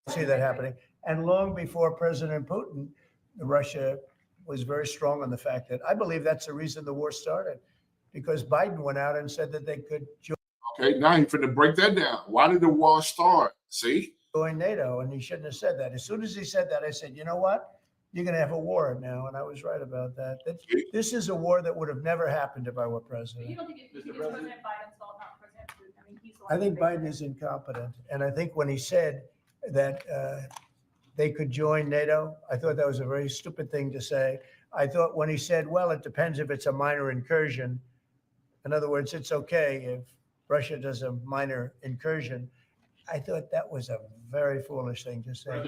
See that happening. And long before President Putin, Russia was very strong on the fact that I believe that's the reason the war started, because Biden went out and said that they could Okay, now he's finna break that down. Why did the war start? See? join NATO, and he shouldn't have said that. As soon as he said that, I said, you know what? You're going to have a war now, and I was right about that. This is a war that would have never happened if I were But president. you don't think it's President Biden's fault, not President Putin? I mean, he's the one I think who made Biden it. is incompetent, and I think when he said that they could join NATO, I thought that was a very stupid thing to say. I thought when he said, well, it depends if it's a minor incursion. In other words, it's okay if Russia does a minor incursion. I thought that was a very foolish thing to say.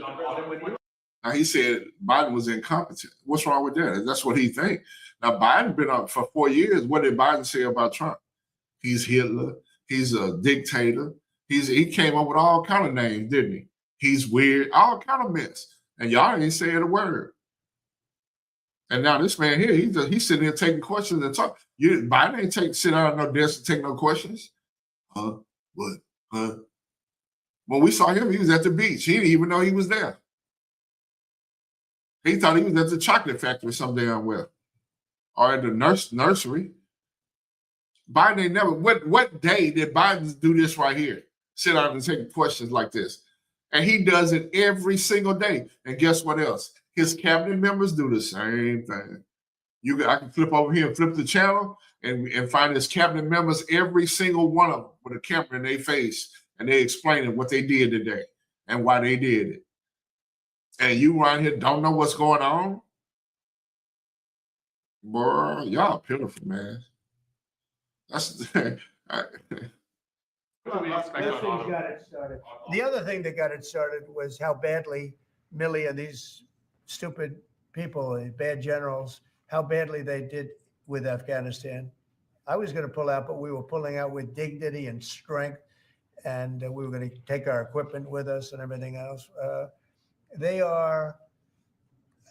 Now he said Biden was incompetent. What's wrong with that? That's what he thinks. Now Biden been up for 4 years. What did Biden say about Trump? He's Hitler. He's a dictator. He came up with all kind of names, didn't he? He's weird, all kind of mess. And y'all ain't saying a word. And now this man here, he's sitting there taking questions and talk. Biden ain't sit down at no desk and take no questions. What? When we saw him, he was at the beach. He didn't even know he was there. He thought he was at the chocolate factory some damn well, or at the nursery. Biden ain't never. What day did Biden do this right here? Sit down and take questions like this, and he does it every single day. And guess what else? His cabinet members do the same thing. I can flip over here and flip the channel and find his cabinet members, every single one of them, with a camera in their face, and they explaining what they did today and why they did it. And you around here don't know what's going on? Boy, y'all pitiful, man. That's What do we expect Those on things auto? got it started. The other thing that got it started was how badly Milley and these stupid people, the bad generals, how badly they did with Afghanistan. I was going to pull out, but we were pulling out with dignity and strength, and we were going to take our equipment with us and everything else. They are,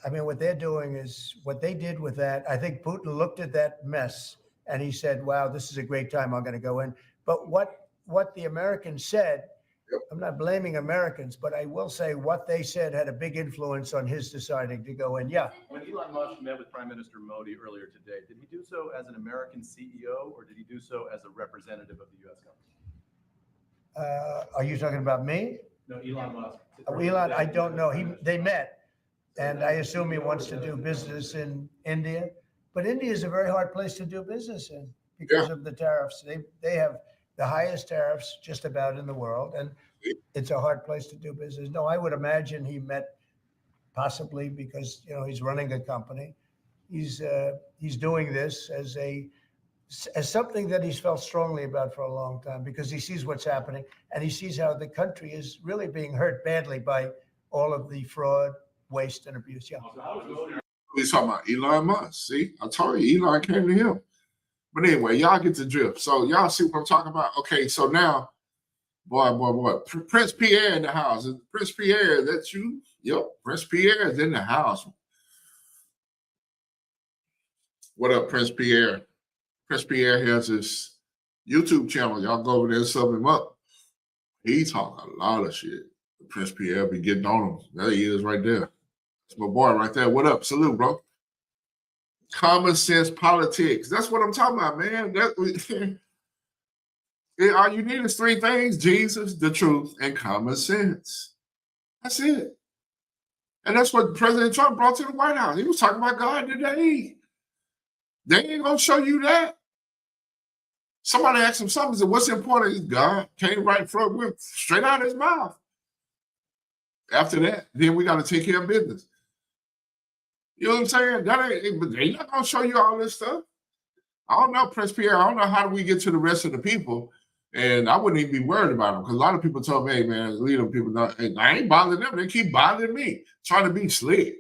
I mean, what they're doing is what they did with that. I think Putin looked at that mess and he said, wow, this is a great time. I'm going to go in. But what the Americans said I'm not blaming Americans, but I will say what they said had a big influence on his deciding to go in. Yeah. When Elon Musk met with Prime Minister Modi earlier today, did he do so as an American CEO or did he do so as a representative of the U.S. government? Are you talking about me? No, Elon Musk. Oh, Elon, I don't know. They met, and I assume he wants to do business in India. But India is a very hard place to do business in because of the tariffs. They have the highest tariffs just about in the world, and it's a hard place to do business. No, I would imagine he met possibly because he's running a company. He's doing this as something that he's felt strongly about for a long time because he sees what's happening and he sees how the country is really being hurt badly by all of the fraud, waste, and abuse. Yeah. He's talking about Elon Musk. See, I told you, Elon came to him. But anyway, y'all get the drift. So y'all see what I'm talking about? Okay, so now, boy. Prince Pierre in the house. Prince Pierre, that's you? Yep, Prince Pierre is in the house. What up, Prince Pierre? Prince Pierre has his YouTube channel. Y'all go over there and sub him up. He talking a lot of shit. Prince Pierre be getting on him. There he is right there. That's my boy right there. What up? Salute, bro. Common sense politics. That's what I'm talking about, man. All you need is three things: Jesus, the truth, and common sense. That's it. And that's what President Trump brought to the White House. He was talking about God today. They ain't gonna show you that. Somebody asked him something. Said, "What's important is God." Came right from straight out of his mouth. After that, then we got to take care of business. You know what I'm saying? They're not gonna show you all this stuff. I don't know, Prince Pierre. I don't know how do we get to the rest of the people, and I wouldn't even be worried about them because a lot of people told me, "Hey, man, leave them people." Hey, I ain't bothering them. They keep bothering me, trying to be slick.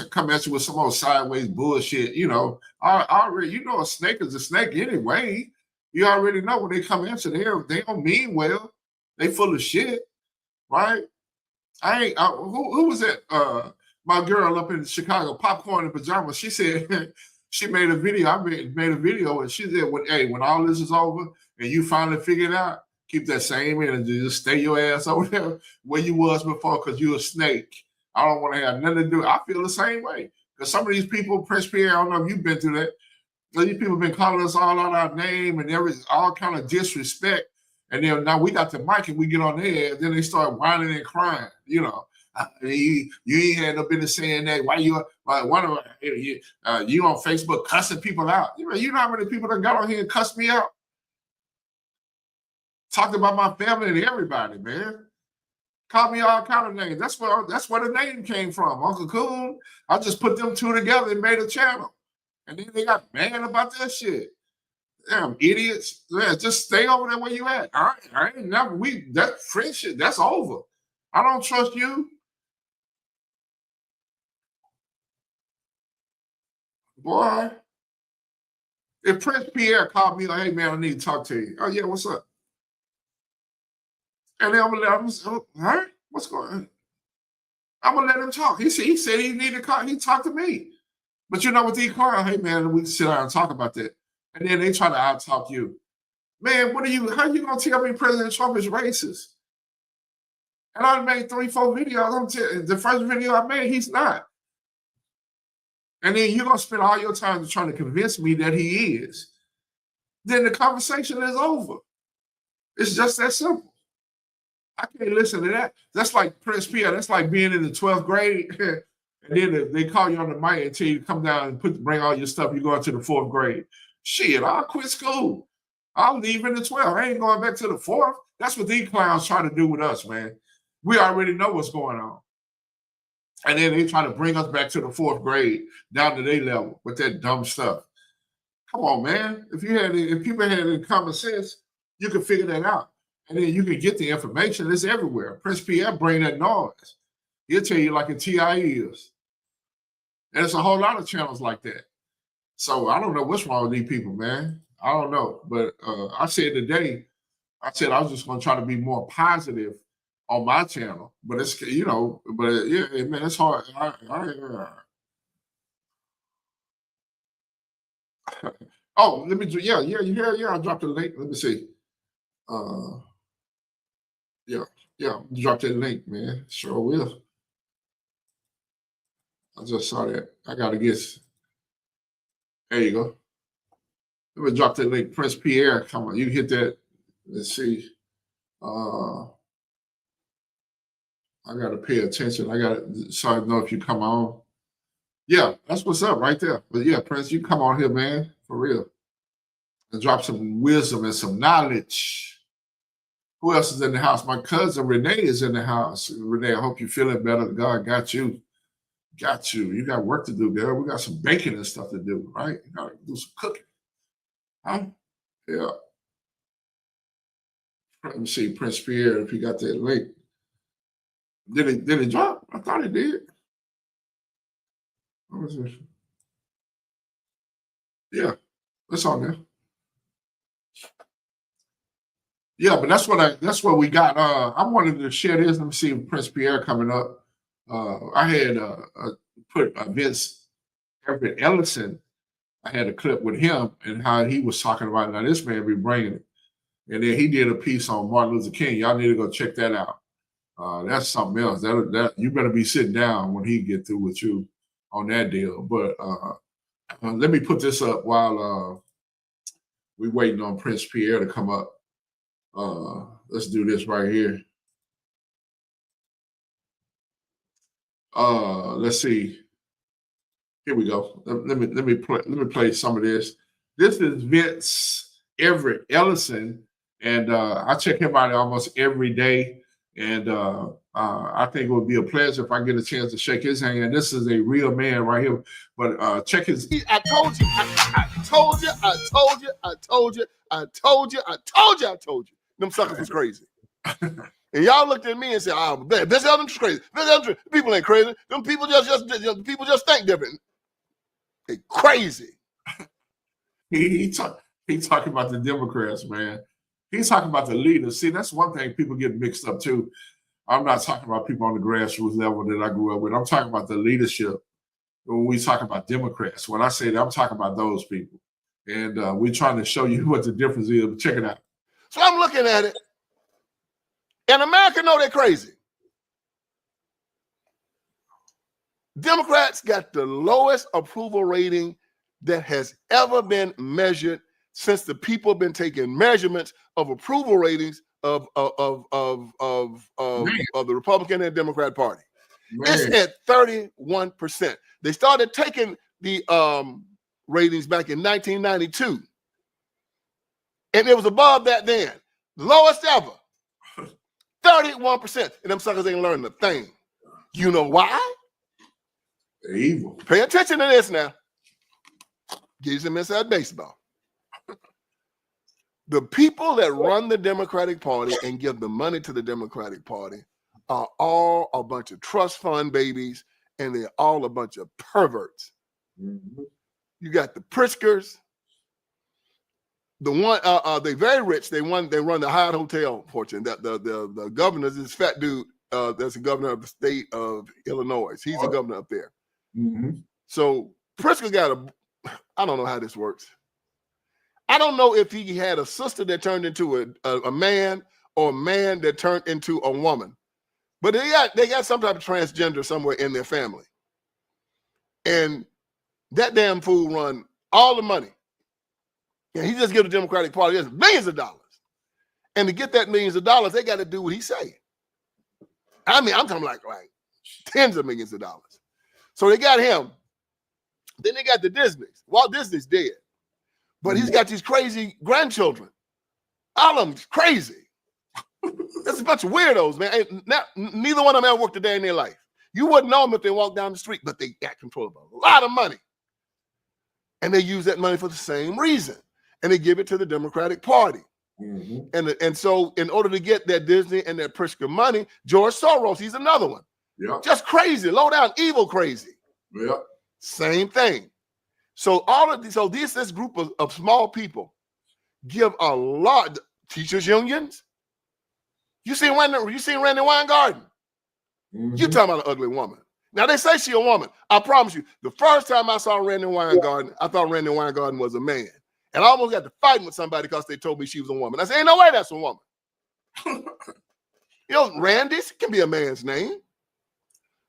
Come at you with some old sideways bullshit. I already, a snake is a snake anyway. You already know when they come at you, they don't mean well. They full of shit, right? Who was that? My girl up in Chicago, popcorn in pajamas. She said she made a video. I made a video, and she said, when all this is over and you finally figure it out, keep that same energy. Just stay your ass over there where you was before, because you a snake. I don't want to have nothing to do. I feel the same way. Because some of these people, Prince Pierre, I don't know if you've been through that. These people have been calling us all out our name and all kind of disrespect. And then now we got the mic and we get on there, and then they start whining and crying. You ain't had no business saying that. Why you on Facebook cussing people out? You know how many people that got on here and cussed me out? Talked about my family and everybody, man. Called me all kind of names. That's where the name came from. UncleCoon. I just put them two together and made a channel. And then they got mad about that shit. Damn idiots. Yeah, just stay over there where you at. I ain't never that friendship, that's over. I don't trust you. Boy. If Prince Pierre called me like, "Hey man, I need to talk to you." "Oh yeah, what's up?" And then I'm gonna let him, "All right, what's going on?" I'm gonna let him talk. He said he needed to call. He talked to me. But you know what they call? "Hey man, we can sit down and talk about that." And then they try to out-talk you. Man, how you gonna tell me President Trump is racist? And I made 3-4 videos. The first video I made, he's not. And then you're gonna spend all your time trying to convince me that he is. Then the conversation is over. It's just that simple. I can't listen to that. That's like Prince Pierre. That's like being in the 12th grade, and then they call you on the mic and tell you to come down and bring all your stuff. You go into the 4th grade. Shit, I'll quit school. I'll leave in the 12th. I ain't going back to the 4th. That's what these clowns try to do with us, man. We already know what's going on. And then they try to bring us back to the 4th grade, down to their level with that dumb stuff. Come on, man. If people had any common sense, you can figure that out. And then you can get the information. It's everywhere. Prince Pierre bring that noise. He'll tell you like a TI is. And it's a whole lot of channels like that. So I don't know what's wrong with these people, man. I don't know. But I said today, I was just going to try to be more positive on my channel. But it's, yeah, man, it's hard. Oh, let me do, yeah, I dropped a link. Let me see. Yeah, drop that link, man. Sure will. I just saw that. I gotta get. There you go. Let me drop that link. Prince Pierre, come on, you hit that. Let's see. I gotta pay attention. I gotta so I know if you come on. Yeah, that's what's up right there. But yeah, Prince, you come on here, man, for real. And drop some wisdom and some knowledge. Who else is in the house? My cousin Renee is in the house. Renee, I hope you're feeling better. God got you. Got you. You got work to do, girl. We got some baking and stuff to do, right? You gotta do some cooking. Huh? Yeah. Let me see, Prince Pierre, if he got that link. Did it drop? I thought it did. What was this? Yeah, it's on there. Yeah, but that's what we got. I wanted to share this. Let me see Prince Pierre coming up. I had put Vince Everett Ellison. I had a clip with him and how he was talking about now this man be bringing it. And then he did a piece on Martin Luther King. Y'all need to go check that out. That's something else. That you better be sitting down when he get through with you on that deal. But let me put this up while we waiting on Prince Pierre to come up. Let's do this right here. Let's see. Here we go. Let me play some of this. This is Vince Everett Ellison, and I check him out almost every day. And I think it would be a pleasure if I get a chance to shake his hand. This is a real man right here. But check his. I told you. I told you. I told you. I told you. I told you. I told you. I told you. Them suckers was crazy. And y'all looked at me and said, "Oh, this Elton's crazy. This Elton, people ain't crazy. Them people just think different. They crazy." He talking about the Democrats, man. He's talking about the leaders. See, that's one thing people get mixed up too. I'm not talking about people on the grassroots level that I grew up with. I'm talking about the leadership. When we talk about Democrats, when I say that, I'm talking about those people. And we're trying to show you what the difference is. Check it out. So I'm looking at it, and America know they're crazy. Democrats got the lowest approval rating that has ever been measured since the people have been taking measurements of approval ratings of the Republican and Democrat Party. Man. It's at 31%. They started taking the ratings back in 1992. And it was above that then. Lowest ever. 31%. And them suckers ain't learning a thing. You know why? They're evil. Pay attention to this now. Give you some inside baseball. The people that run the Democratic Party and give the money to the Democratic Party are all a bunch of trust fund babies, and they're all a bunch of perverts. Mm-hmm. You got the Pritzkers. The one they're very rich. They run the Hyatt Hotel fortune. That the governor is this fat dude. That's the governor of the state of Illinois. He's the governor up there. Mm-hmm. So Pritzker got I don't know how this works. I don't know if he had a sister that turned into a man or a man that turned into a woman, but they got some type of transgender somewhere in their family. And that damn fool run all the money. And he just gives the Democratic Party millions of dollars. And to get that millions of dollars, they got to do what he say. I mean, I'm talking like tens of millions of dollars. So they got him. Then they got the Disneys. Walt Disney's dead. But he's got these crazy grandchildren. All of them crazy. There's a bunch of weirdos, man. Neither one of them ever worked a day in their life. You wouldn't know them if they walked down the street, but they got control of a lot of money. And they use that money for the same reason. And they give it to the Democratic Party. Mm-hmm. And so in order to get that Disney and that Pritzker money, George Soros, he's another one. Yeah. Just crazy, low down, evil crazy. Yeah. Same thing. So this group of small people give a lot. Teachers unions. You seen Randy Weingarten? Mm-hmm. You talking about an ugly woman. Now they say she a woman. I promise you, the first time I saw Randy Weingarten, I thought Randy Weingarten was a man. And I almost got to fighting with somebody because they told me she was a woman. I said, ain't no way that's a woman. You know, Randy can be a man's name.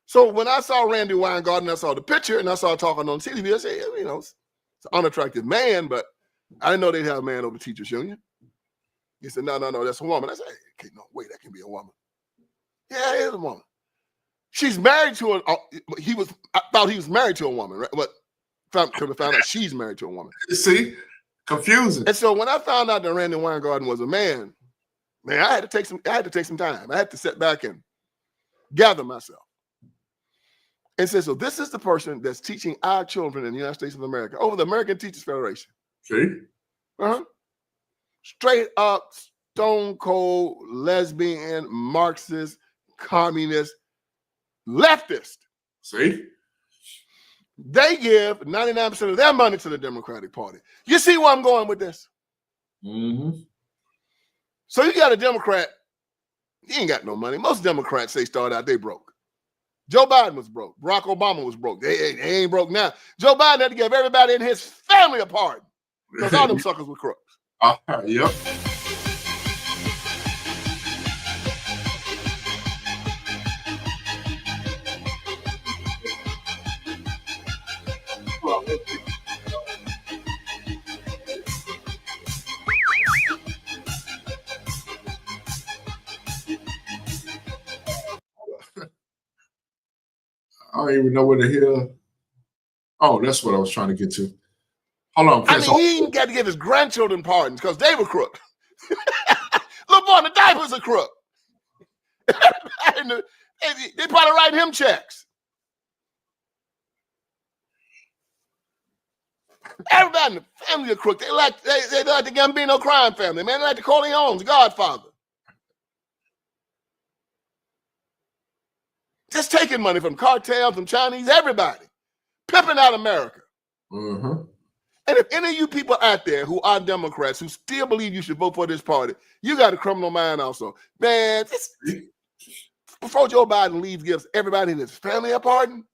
So when I saw Randy Weingarten, I saw the picture and I saw talking on TV, I said, you know, it's an unattractive man, but I didn't know they'd have a man over the teachers union. He said, no, that's a woman. I said, hey, okay, no, wait, that can be a woman. Yeah, it is a woman. She's married to I thought he was married to a woman, right? But found out she's married to a woman. See, confusing. And so when I found out that Randy Weingarten was a man, man, I had to take some time. I had to sit back and gather myself. And say, so this is the person that's teaching our children in the United States of America over the American Teachers Federation. See? Straight up, stone cold, lesbian, Marxist, communist, leftist. See? They give 99% of their money to the Democratic Party. You see where I'm going with this? Mm-hmm. So you got a Democrat, he ain't got no money. Most Democrats, they start out, they broke. Joe Biden was broke. Barack Obama was broke. They ain't broke now. Joe Biden had to give everybody in his family a pardon because all them suckers were crooks. Yep. I don't even know where the hell. Oh, that's what I was trying to get to. Hold on. I mean, he ain't got to give his grandchildren pardons because they were crook. Little boy in the diapers a crook. They probably write him checks. Everybody in the family a crook. They like the Gambino crime family, man. They like the Corleones, Godfather. Just taking money from cartels, from Chinese, everybody. Pimping out America. Mm-hmm. And if any of you people out there who are Democrats who still believe you should vote for this party, you got a criminal mind also. Man, before Joe Biden leaves, gives everybody in his family a pardon.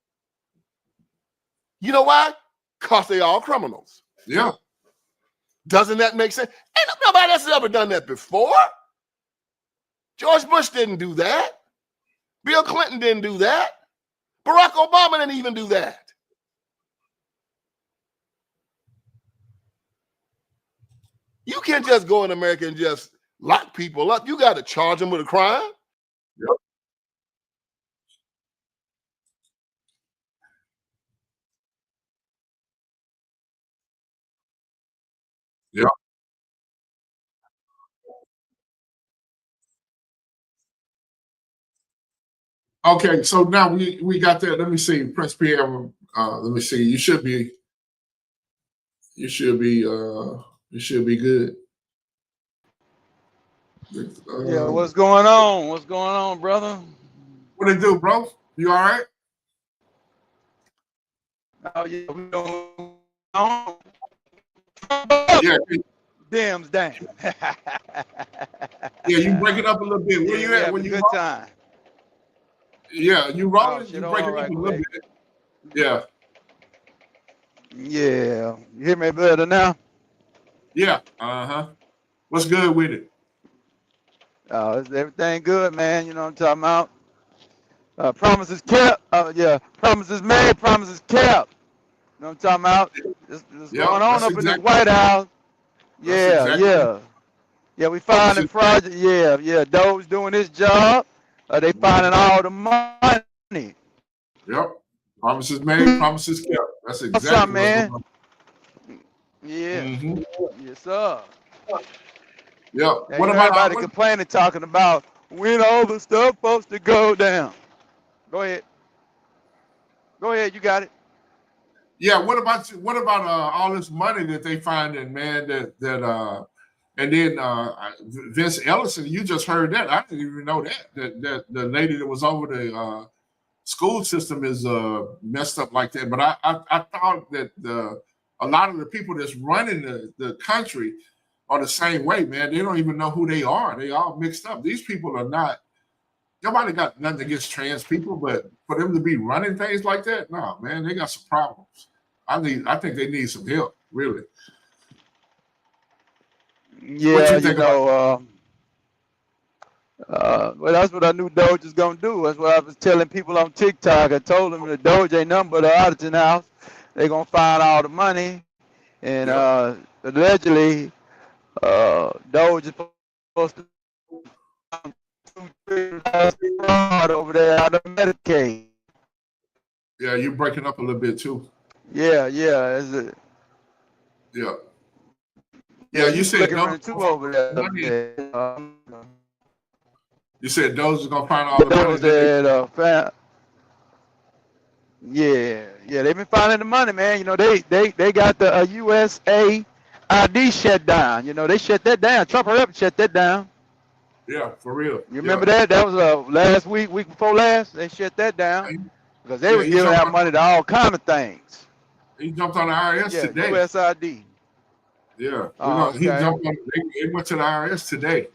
You know why? Because they all criminals. Yeah. Doesn't that make sense? Ain't nobody else has ever done that before. George Bush didn't do that. Bill Clinton didn't do that. Barack Obama didn't even do that. You can't just go in America and just lock people up. You got to charge them with a crime. Yep. Yep. Okay, so now we got that. Let me see, Prince Pierre. Let me see. You should be good. Yeah, what's going on? What's going on, brother? What it do, bro? You all right? Oh yeah, we don't. Yeah. Damn. Yeah, you break it up a little bit. Where you at? When you good time. Yeah, you rolling. shit, You break it all up right, a little quick. bit. Yeah. Yeah, you hear me better now? Yeah. Uh-huh. What's good with it? Is everything good, man? You know what I'm talking about? Promises kept. Promises made, promises kept. You know what I'm talking about? What's going on up in this White House? Yeah. We finding fraud. Yeah. Those doing this job, they finding all the money. Yep. Promises made, promises kept. That's exactly What's up, man? going on. Yeah. Mm-hmm. Yes, sir. Yeah. Yeah, What about everybody complaining, talking about when all the stuff supposed to go down? Go ahead, you got it. Yeah, what about all this money that they finding, man? And then Vince Ellison, you just heard that. I didn't even know that the lady that was over the school system is messed up like that. But I thought that a lot of the people that's running the country are the same way, man. They don't even know who they are. They all mixed up. These people are not. Nobody got nothing against trans people, but for them to be running things like that, no, man, they got some problems. I think they need some help, really. Yeah, Well, that's what I knew Doge was gonna do. That's what I was telling people on TikTok. I told them that Doge ain't nothing but an auditing house. They gonna find all the money, and Yep. allegedly, Doge is supposed to fraud over there out of Medicaid. Yeah, you're breaking up a little bit too. Yeah, yeah, is it? Yeah. Yeah, Yeah, you you said flickering too over money. there. You said those are gonna find all the money Those that that yeah, they've been finding the money, man. You know, they got the USA ID shut down. You know, they shut that down. Trump hurry up and shut that down. yeah, for real. You remember that? That was last week before last. They shut that down because they Yeah, was giving out money to all kind of things. he jumped on the IRS Yeah, today. USID. Yeah, Oh, he okay. jumped on. They went to the IRS today.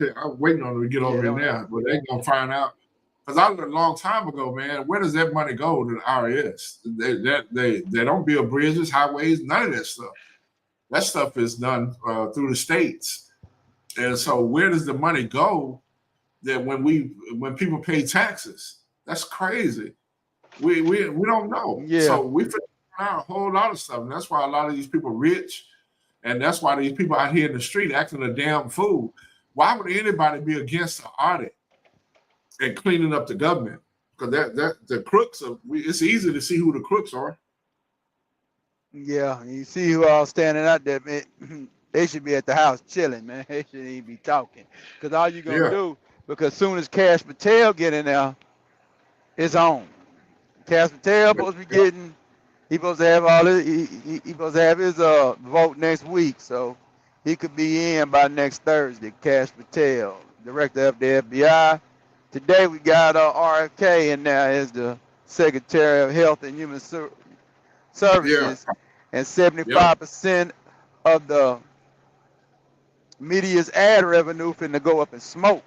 I'm waiting on them to get over there now, but they gonna find out. Because I learned a long time ago, man. Where does that money go to the IRS? They don't build bridges, highways, none of that stuff. That stuff is done through the states. And so, where does the money go? That when people pay taxes, that's crazy. We don't know. Yeah. So we figure out a whole lot of stuff. And that's why a lot of these people rich, and that's why these people out here in the street acting a damn fool. Why would anybody be against the audit and cleaning up the government? Because that the crooks are. It's easy to see who the crooks are. Yeah, you see who all standing out there, man. They should be at the house chilling, man. They shouldn't even be talking. Because all you're gonna do, because soon as Cash Patel get in there, it's on. Cash Patel supposed to be getting. He supposed to have all his. He supposed to have his vote next week, so he could be in by next Thursday. Cash Patel, director of the FBI. Today we got RFK in there as the Secretary of Health and Human Services, and 75% of the media's ad revenue finna go up in smoke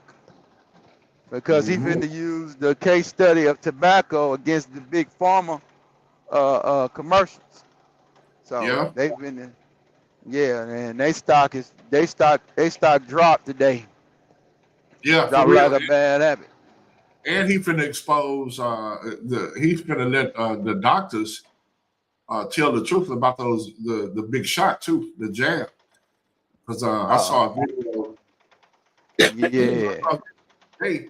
because he finna use the case study of tobacco against the big pharma commercials. So they've been, and they stock dropped today. Yeah, dropped for real. like a bad habit. And he finna expose he's finna let the doctors tell the truth about the big shot too, the jab. Because I saw a video. Yeah. Hey,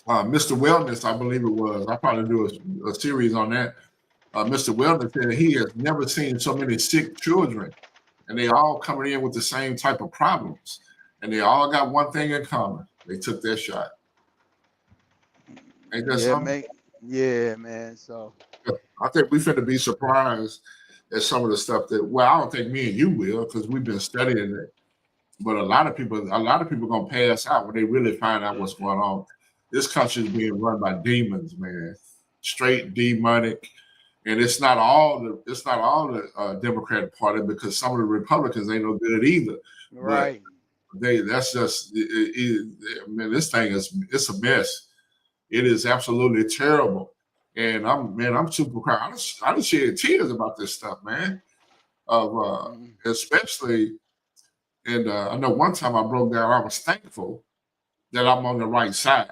Mr. Wellness, I believe it was. I probably do a series on that. Mr. Wellness said he has never seen so many sick children, and they all coming in with the same type of problems, and they all got one thing in common: they took their shot. Ain't that something? Yeah, man. So I think we finna be surprised at some of the stuff that. Well, I don't think me and you will, because we've been studying it. But a lot of people gonna pass out when they really find out what's going on. This country is being run by demons, man. Straight demonic, and it's not all the Democratic Party, because some of the Republicans ain't no good either. Right. But that's just man. This thing it's a mess. It is absolutely terrible, and I'm super proud. I just shed tears about this stuff, man. Of especially. And I know one time I broke down, I was thankful that I'm on the right side.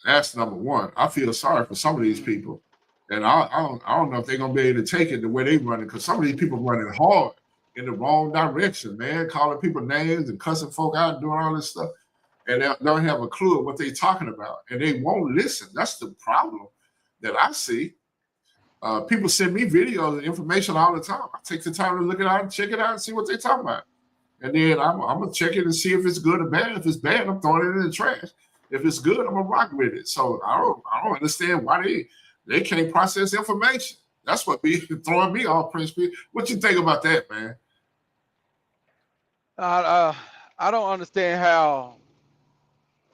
That's number one. I feel sorry for some of these people. And I don't know if they're going to be able to take it the way they run it, because some of these people running hard in the wrong direction, man, calling people names and cussing folk out and doing all this stuff. And they don't have a clue of what they're talking about. And they won't listen. That's the problem that I see. People send me videos and information all the time. I take the time to look it out and check it out and see what they're talking about. And then I'm gonna check it and see if it's good or bad. If it's bad, I'm throwing it in the trash. If it's good, I'm gonna rock with it. So I don't understand why they can't process information. That's what be throwing me off, Prince P. What you think about that, man? I don't understand how,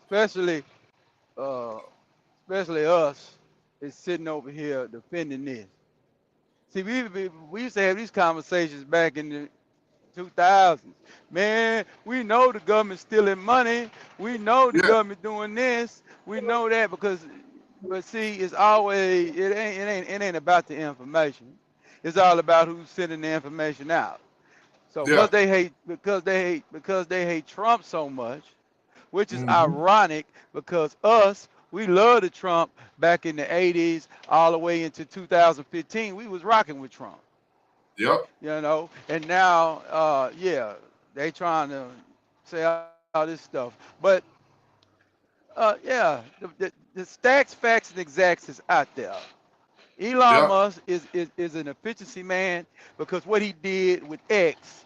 especially us, is sitting over here defending this. See, we used to have these conversations back in the 2000s. Man, we know the government's stealing money. We know the government doing this. We know that but see, it's always it ain't about the information. It's all about who's sending the information out. So Yeah. because they hate Trump so much, which is Mm-hmm. ironic because we loved the Trump back in the 80s all the way into 2015. We was rocking with Trump, Yep. you know, and now, yeah, they trying to say all this stuff. But yeah, the stacks, facts, and exacts is out there. Elon Yep. Musk is an efficiency man because what he did with X,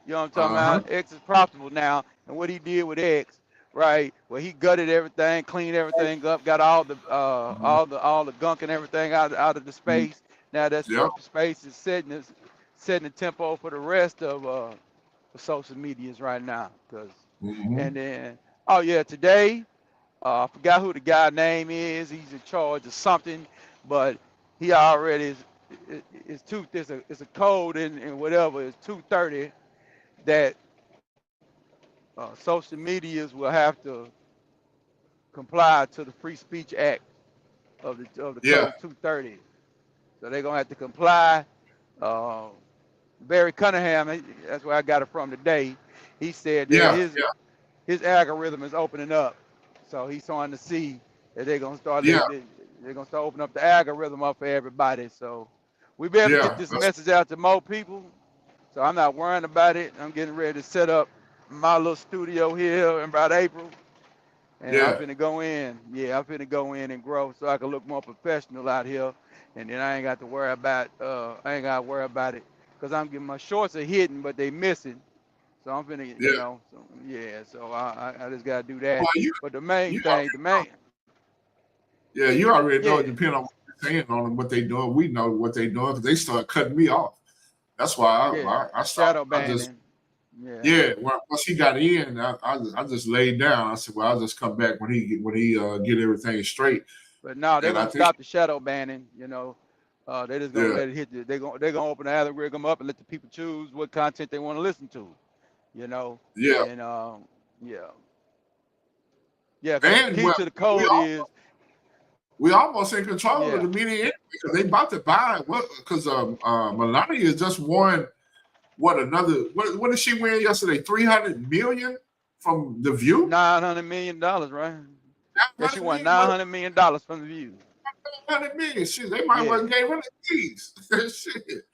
you know what I'm talking Uh-huh. about? X is profitable now, and what he did with X, right? Well, he gutted everything, cleaned everything up, got all the gunk and everything out of the space. Now that Yep. space is setting the tempo for the rest of the social medias right now. Mm-hmm. And then, oh yeah, today. I forgot who the guy name is. He's in charge of something, but he already it's a code in whatever. It's 230 that social medias will have to comply to the Free Speech Act of the Yeah. code 230. So they're gonna have to comply. Uh, Barry Cunningham, that's where I got it from today. He said that Yeah. his algorithm is opening up, so he's starting to see that they're gonna start Yeah. they're gonna start opening up the algorithm up for everybody. So we be able to Yeah. get this message out to more people. So I'm not worrying about it. I'm getting ready to set up my little studio here in about April, and I'm Yeah. finna go in. Yeah, I'm finna go in and grow so I can look more professional out here, and then I ain't got to worry about it because I'm getting my shorts are hidden but they missing. So I'm finna, Yeah. so yeah, so I just gotta do that. Well, But the main you thing, Yeah, you already know, yeah, depending on what you're saying on them, what they doing. We know what they doing because they start cutting me off. That's why yeah, I shadow stopped. I just, banning, yeah, yeah. Once he got in, I just laid down. I said, well, I'll just come back when he get everything straight. but no, they And I won't think, stop the shadow banning. They just gonna yeah, let it hit. They're gonna open the algorithm up and let the people choose what content they want to listen to. You know, yeah, and yeah, yeah, because the and key well, to the we code is we almost in control of yeah. the media anyway, because they about to buy what? Because Melania just won what did she win yesterday? 300 million from the View. $900 million, right? Yeah, she 900 won million, $900 million from the View. 100 million. Shit, they might Yeah. well gave her the keys. Shit.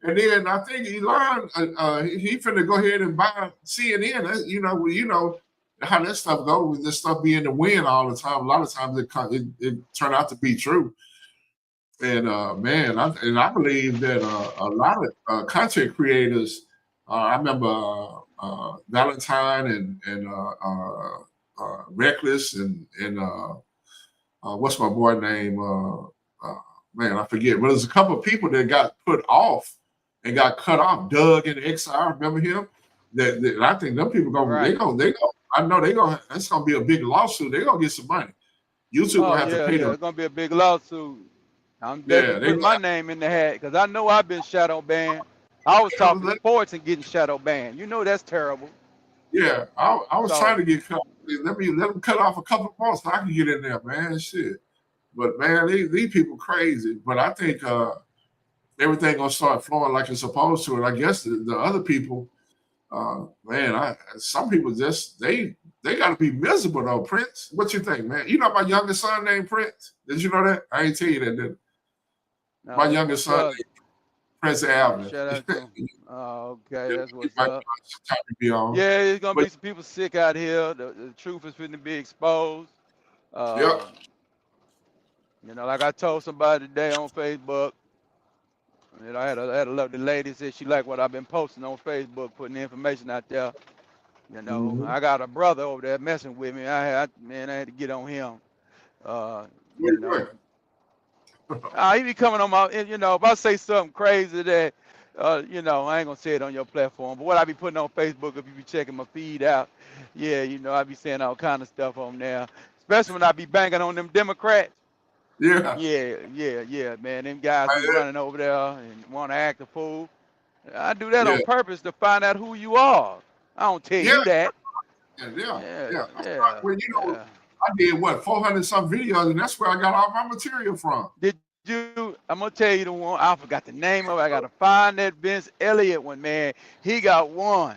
And then I think Elon, he finna go ahead and buy CNN. You know how that stuff goes. With this stuff being the win all the time. A lot of times it turn out to be true. And man, I believe that a lot of content creators. I remember Valentine and Reckless and what's my boy name? Man, I forget. But there's a couple of people that got put off and got cut off. Doug and XR, remember him? That I think them people Right. I know they gonna. That's gonna be a big lawsuit. They're gonna get some money. YouTube Oh gonna have to yeah, pay yeah. them. It's gonna be a big lawsuit. I'm Yeah, definitely they putting my name in the hat because I know I've been shadow banned. I was talking gonna. sports and getting shadow banned. You know that's terrible. Yeah, I was trying So to get cut. Let them cut off a couple more so I can get in there, man. Shit. But man, these people crazy. But I think everything gonna start flowing like it's supposed to. And I guess the other people, man, some people just they gotta be miserable though, Prince. What you think, man? You know my youngest son named Prince? Did you know that? I ain't tell you that, did I? My that's youngest what's son up. named Prince Alvin. Shout out to him. Okay, that's what's Might up. time to be on. Yeah, there's gonna But be some people sick out here. The truth is finna be exposed. yep, Um, like I told somebody today on Facebook. I had a lovely lady said she liked what I've been posting on Facebook, putting the information out there. mhm. I got a brother over there messing with me. I had to get on him. You know, he be coming on my, if I say something crazy that, I ain't gonna say it on your platform. But what I be putting on Facebook, if you be checking my feed out, yeah, I be saying all kind of stuff on there. Especially when I be banging on them Democrats. Yeah. Yeah, man. Them guys be running over there and want to act a fool. I do that Yeah. on purpose to find out who you are. I don't tell Yeah. you that. Yeah. Yeah, That's right. yeah, Well, yeah. I did 400 some videos, and that's where I got all my material from. Did you? I'm gonna tell you the one. I forgot the name of it. I gotta find that Vince Elliott one, man. He got one.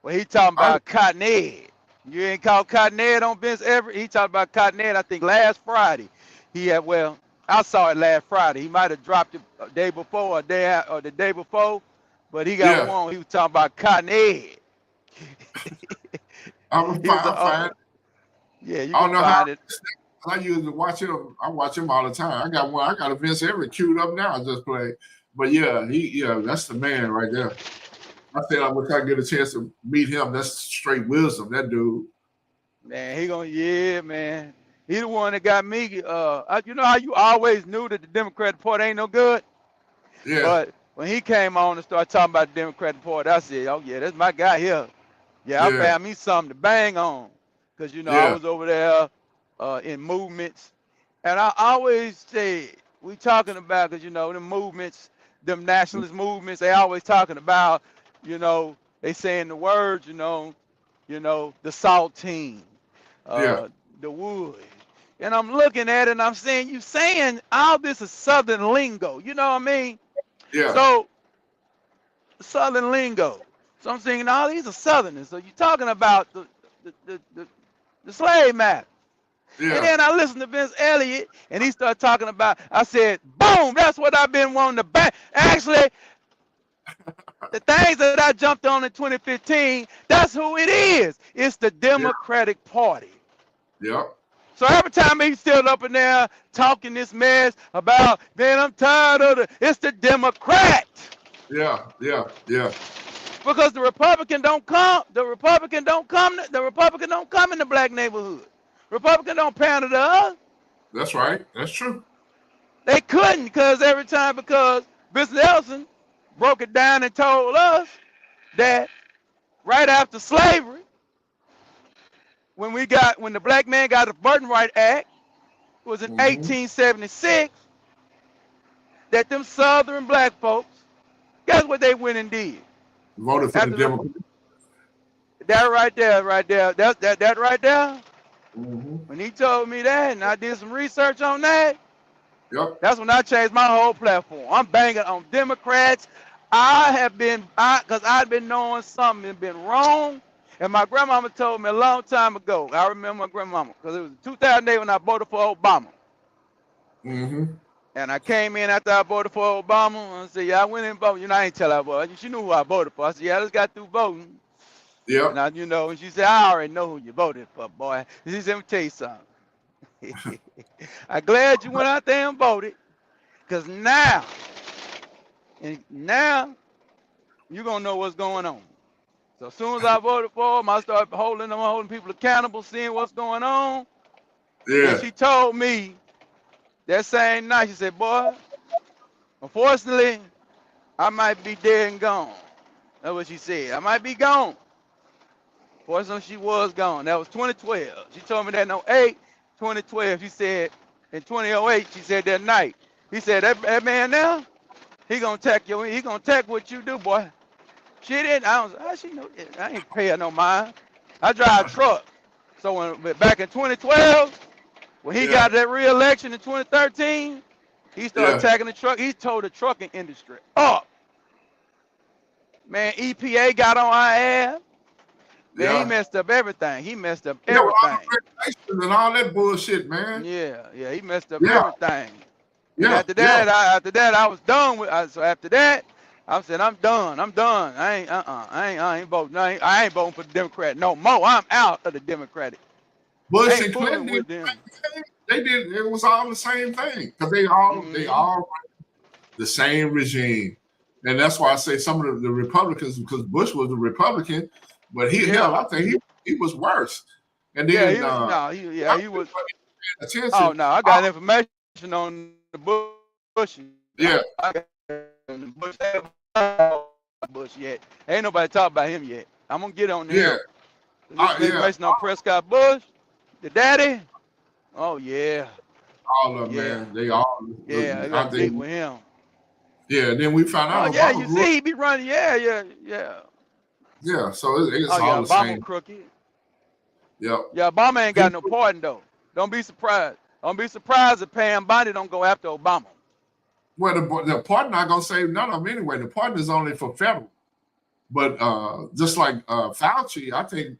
Well, he talking I, about Cotton Ed. You ain't called Cotton Ed on Vince Everett. He talked about Cotton Ed. I think last Friday. He had I saw it last Friday. He might have dropped it a day before, or the day before, but he got yeah, one. He was talking about Cotton Ed. I'm gonna He was find. yeah, you I can don't know how. find it. I usually watch him. I watch him all the time. I got one. I got a Vince Everett queued up now. I just play. But yeah, that's the man right there. I said I wish I get a chance to meet him. That's straight wisdom. That dude. Man, man. He the one that got me. You know how you always knew that the Democratic Party ain't no good? Yeah, But when he came on and started talking about the Democratic Party, I said, oh yeah, that's my guy here. Yeah, I yeah, found me something to bang on. Because, I yeah, was over there in movements. And I always say, we talking about, because, the movements, them nationalist movements, they always talking about, they saying the words, the saltine, yeah, the wood. And I'm looking at it and I'm saying, you saying all this is Southern lingo. You know what I mean? yeah, So, Southern lingo. So I'm saying, all these are Southerners. So you're talking about the slave map. And yeah, then I listened to Vince Elliott, and he started talking about, I said, boom, that's what I've been wanting to bang. Actually, the things that I jumped on in 2015, that's who it is. It's the Democratic Party. yeah, So every time he's still up in there talking this mess about, man, I'm tired of it's the Democrat. yeah, yeah, yeah. Because the Republican don't come in the black neighborhood. Republican don't pander to us. That's right. That's true. They couldn't because Mr. Nelson broke it down and told us that right after slavery, when the black man got the Voting Right Act, it was in 1876, that them Southern black folks, guess what they went and did? Voted for the Democrats. That right there, that right there. Mm-hmm. When he told me that, and I did some research on that, Yep. that's when I changed my whole platform. I'm banging on Democrats. Because I've been knowing something had been wrong. And my grandmama told me a long time ago. I remember my grandmama, because it was 2008 when I voted for Obama. Mm-hmm. And I came in after I voted for Obama, and I said, yeah, I went in and voted. I ain't tell her I voted. She knew who I voted for. I said, yeah, I just got through voting. Yep. And and she said, I already know who you voted for, boy. She said, let me tell you something. I'm glad you went out there and voted, because now you're going to know what's going on. So as soon as I voted for him, I started holding people accountable, seeing what's going on. And Yeah. then she told me that same night, she said, boy, unfortunately, I might be dead and gone. That's what she said. I might be gone. Fortunately, she was gone. That was 2012. She told me that in 2008, 2012. She said, in 2008, she said that night. He said, that man now, he gonna attack what you do, boy. She didn't. She knew it. I ain't paying no mind. I drive a truck. So back in 2012, when he got that re-election in 2013, he started attacking the truck. He tore the trucking industry up. Man, EPA got on our ass. Man, he messed up everything. He messed up everything. And all that bullshit, man. Yeah, he messed up everything. And Yeah. after that, I was done with. So after that, I said, I'm done. I ain't voting. I ain't voting for the Democrat no more. I'm out of the Democratic. Bush and Clinton with them. They did. It was all the same thing because they all the same regime, and that's why I say some of the Republicans, because Bush was a Republican, but I think he was worse. And then he was. Oh no, I got information on the Bush. Yeah. Bush yet. Ain't nobody talk about him yet. I'm gonna get on there. Information on Prescott Bush, the daddy. Oh yeah. All of them, man. They all. Yeah, I got to get with him. Yeah, then we found out. Oh yeah, you see, he be running. Yeah. Yeah, so it's all all the Obama same. Crooked. Yep. Yeah, Obama ain't got no pardon though. Don't be surprised. Don't be surprised if Pam Bondi don't go after Obama. Well, the pardon not gonna save none of them anyway. The pardon is only for federal. But just like Fauci, I think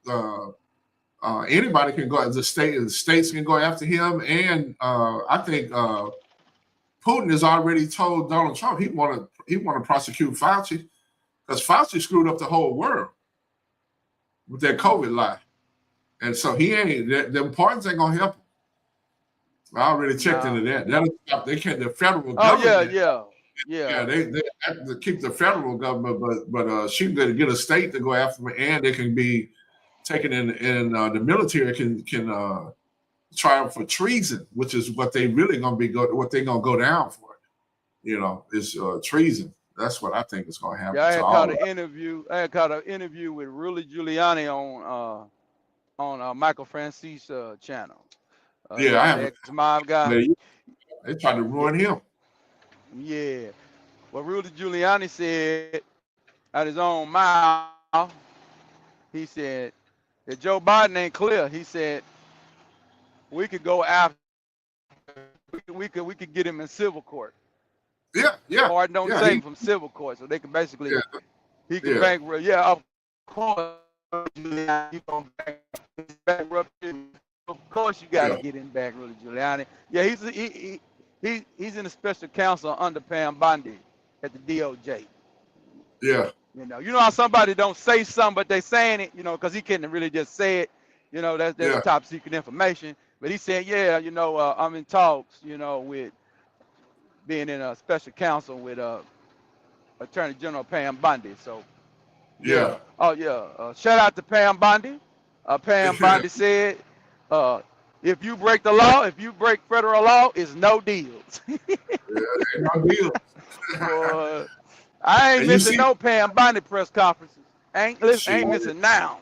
anybody can go. The states can go after him, and I think Putin has already told Donald Trump he want to prosecute Fauci because Fauci screwed up the whole world with that COVID lie, and so he ain't. Them pardons ain't gonna help him. I already checked into that. That'll stop. They can't. The federal government. Yeah, they have to keep the federal government, but she can get a state to go after them, and they can be taken in the military can try them for treason, which is what they really gonna be what they're gonna go down for. You know, is treason. That's what I think is gonna happen. Yeah, I had caught an interview. I had caught an interview with Rudy Giuliani on Michael Francis channel. Yeah, I have. Ex-mob guy. They tried to ruin him. Yeah. Well, Rudy Giuliani said out his own mouth, he said that Joe Biden ain't clear. He said we could go after, we could get him in civil court. Yeah. Pardon don't save him from civil court, so they can basically he can bankrupt. Yeah, of course. Giuliani, bankrupt. Of course, you got to get him back, Rudy Giuliani. Yeah, he's in a special counsel under Pam Bondi at the DOJ. Yeah. You know how somebody don't say something, but they saying it, because he couldn't really just say it. That's top secret information. But he said, I'm in talks, with being in a special counsel with Attorney General Pam Bondi. So, yeah. Oh, yeah. Shout out to Pam Bondi. Pam Bondi said, if you break the law, if you break federal law, it's no deals. Ain't no deals. I ain't missing no Pam Bondi press conferences. Ain't missing now.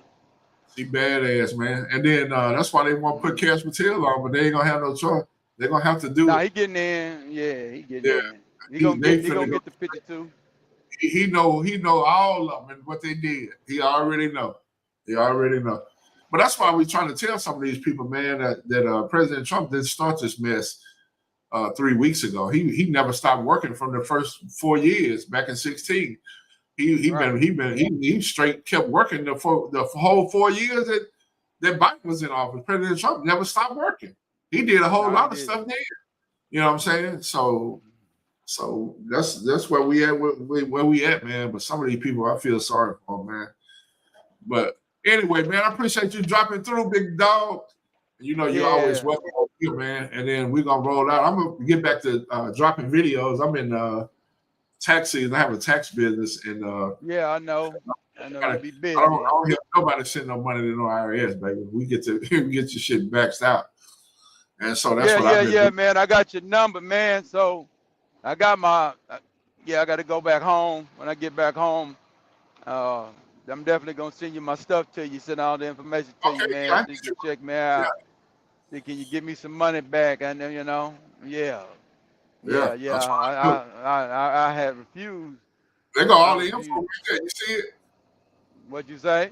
She badass, man. And then that's why they want to put Cash Patel on, but they ain't gonna have no choice. They're gonna have to do it. He getting in. Yeah, he getting in. He gonna get the 52. He know all of them and what they did. He already know. But that's why we're trying to tell some of these people, man, that President Trump didn't start this mess 3 weeks ago. He never stopped working from the first 4 years back in 2016. He straight kept working the whole 4 years that Biden was in office. President Trump never stopped working. He did a whole lot of stuff there. You know what I'm saying? So that's where we at where we at, man. But some of these people I feel sorry for, man. But anyway, man, I appreciate you dropping through, big dog. You always welcome here, man. And then we're gonna roll out. I'm gonna get back to dropping videos. I'm in taxis. I have a tax business, and I know. You'll be busy. I don't hear nobody send no money to no IRS, baby. We get your shit maxed out. And so that's what I've been doing. Man. I got your number, man. So I got I got to go back home. When I get back home, I'm definitely gonna send you my stuff to you. Send all the information to you, man. So you can check me out. Can you give me some money back? I know, Yeah. I had refused. They got all the info right there. You see it? What'd you say?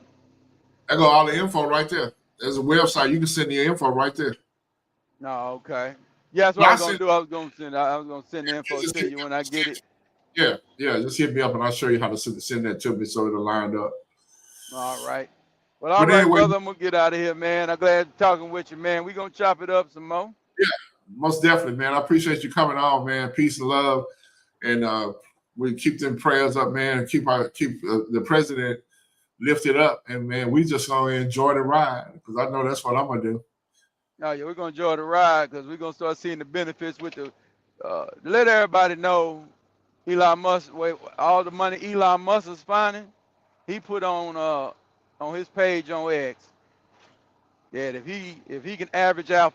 They got all the info right there. There's a website. You can send the info right there. No, okay. Yeah, that's what I was gonna do. I was gonna send the info to you when I get it. Yeah. Just hit me up and I'll show you how to send that to me so it'll line up. All right. Well, all right, brother. I'm gonna get out of here, man. I'm glad talking with you, man. We gonna chop it up some more. Yeah, most definitely, man. I appreciate you coming on, man. Peace and love, and we keep them prayers up, man. Keep the president lifted up, and man, we just gonna enjoy the ride because I know that's what I'm gonna do. Oh yeah, we're gonna enjoy the ride because we're gonna start seeing the benefits with the. Let everybody know, Elon Musk. All the money Elon Musk is finding, he put on his page on X. That if he can average out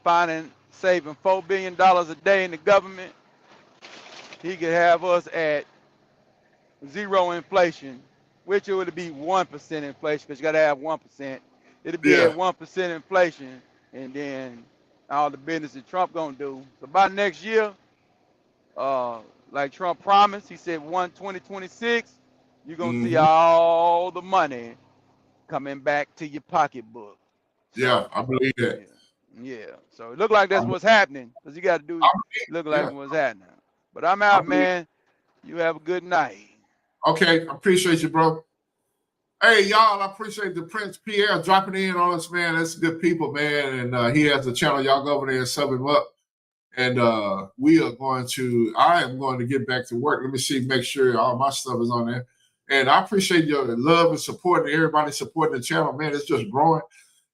saving $4 billion a day in the government, he could have us at 0 inflation, which it would be 1% inflation because you got to have 1%. It'll be at 1% inflation, and then all the business that Trump gonna do. So by next year, like Trump promised, he said 2026, you're gonna see all the money coming back to your pocketbook. Yeah, I believe that. Yeah. So it look like that's what's happening because you got to look like what's happening. But I'm out, Okay. man. You have a good night. Okay, I appreciate you, bro. Hey, y'all, I appreciate the Prince Pierre dropping in on us, man. That's good people, man. And he has a channel. Y'all go over there and sub him up. And I am going to get back to work. Let me see, make sure all my stuff is on there. And I appreciate your love and support and everybody supporting the channel, man. It's just growing.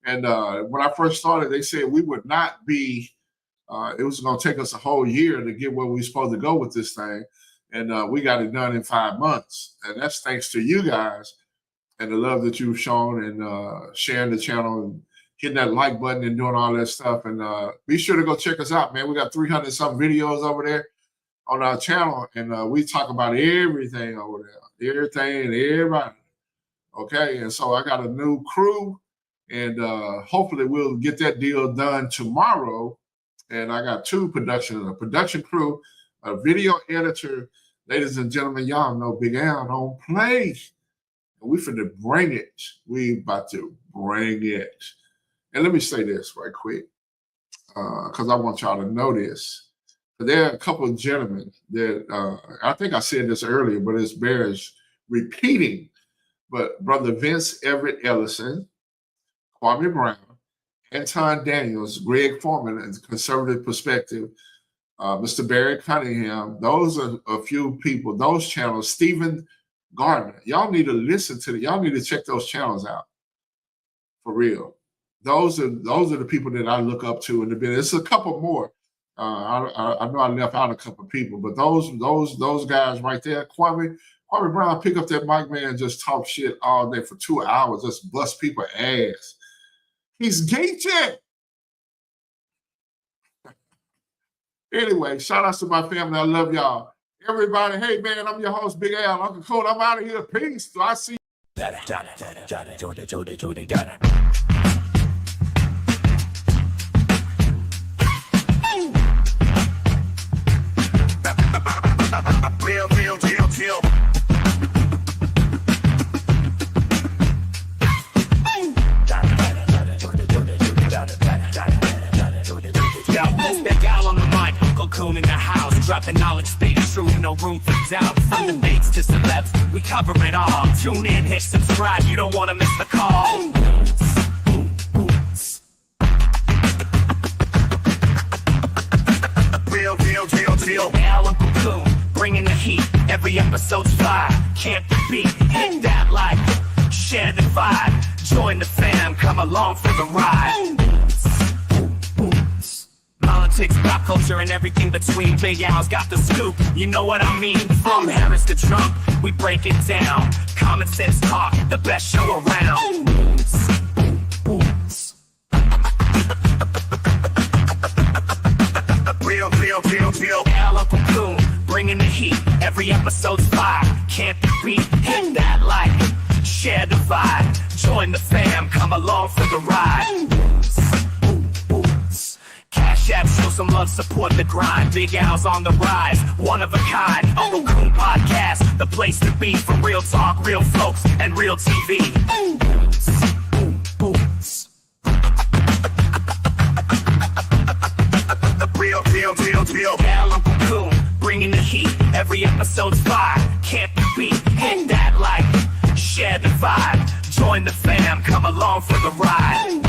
And when I first started, they said we would not be, it was going to take us a whole year to get where we were supposed to go with this thing. And we got it done in 5 months. And that's thanks to you guys and the love that you've shown and sharing the channel and hitting that like button and doing all that stuff. And be sure to go check us out, man. We got 300 some videos over there on our channel. And we talk about everything over there, everything and everybody. Okay. And so I got a new crew and hopefully we'll get that deal done tomorrow. And I got a production crew, a video editor. Ladies and gentlemen, y'all know Big Al don't play. We finna bring it. We about to bring it. And let me say this right quick, because I want y'all to know this. There are a couple of gentlemen that, I think I said this earlier, but it bears repeating. But Brother Vince Everett Ellison, Kwame Brown, Anton Daniels, Greg Foreman, and Conservative Perspective, Mr. Barry Cunningham, those are a few people, those channels, Stephen Gardner. Y'all need to listen to y'all need to check those channels out. For real. Those are the people that I look up to in the business. It's a couple more. I know I left out a couple of people, but those guys right there, Kwame Brown, pick up that mic, man, and just talk shit all day for 2 hours, just bust people's ass. He's gated. Anyway, shout out to my family. I love y'all. Everybody, hey man, I'm your host, Big Al, UncleCoon. I'm out of here. Peace. I see Real. Big Al on the mic, UncleCoon in the house, dropping knowledge, speed truth, no room for doubt. From debates to celebs, we cover it all. Tune in, hit subscribe, you don't want to miss the call. Real. Al, UncleCoon, bringing the heat. Every episode's fire, can't be beat. Hit that like, share the vibe. Join the fam, come along for the ride. Politics, pop culture, and everything between. Big Al's got the scoop, you know what I mean? From Harris to Trump, we break it down. Common sense talk, the best show around. Real. Al, UncleCoon, bringing the heat. Every episode's fire, can't be beat. Hit that like, share the vibe. Join the fam, come along for the ride. Cash App, show some love, support the grind. Big Al's on the rise, one of a kind. UncleCoon podcast, the place to be for real talk, real folks, and real TV. Real. Al, UncleCoon, bringing the heat. Every episode's fire, can't be beat. Hit that like, share the vibe. Join the fam, come along for the ride.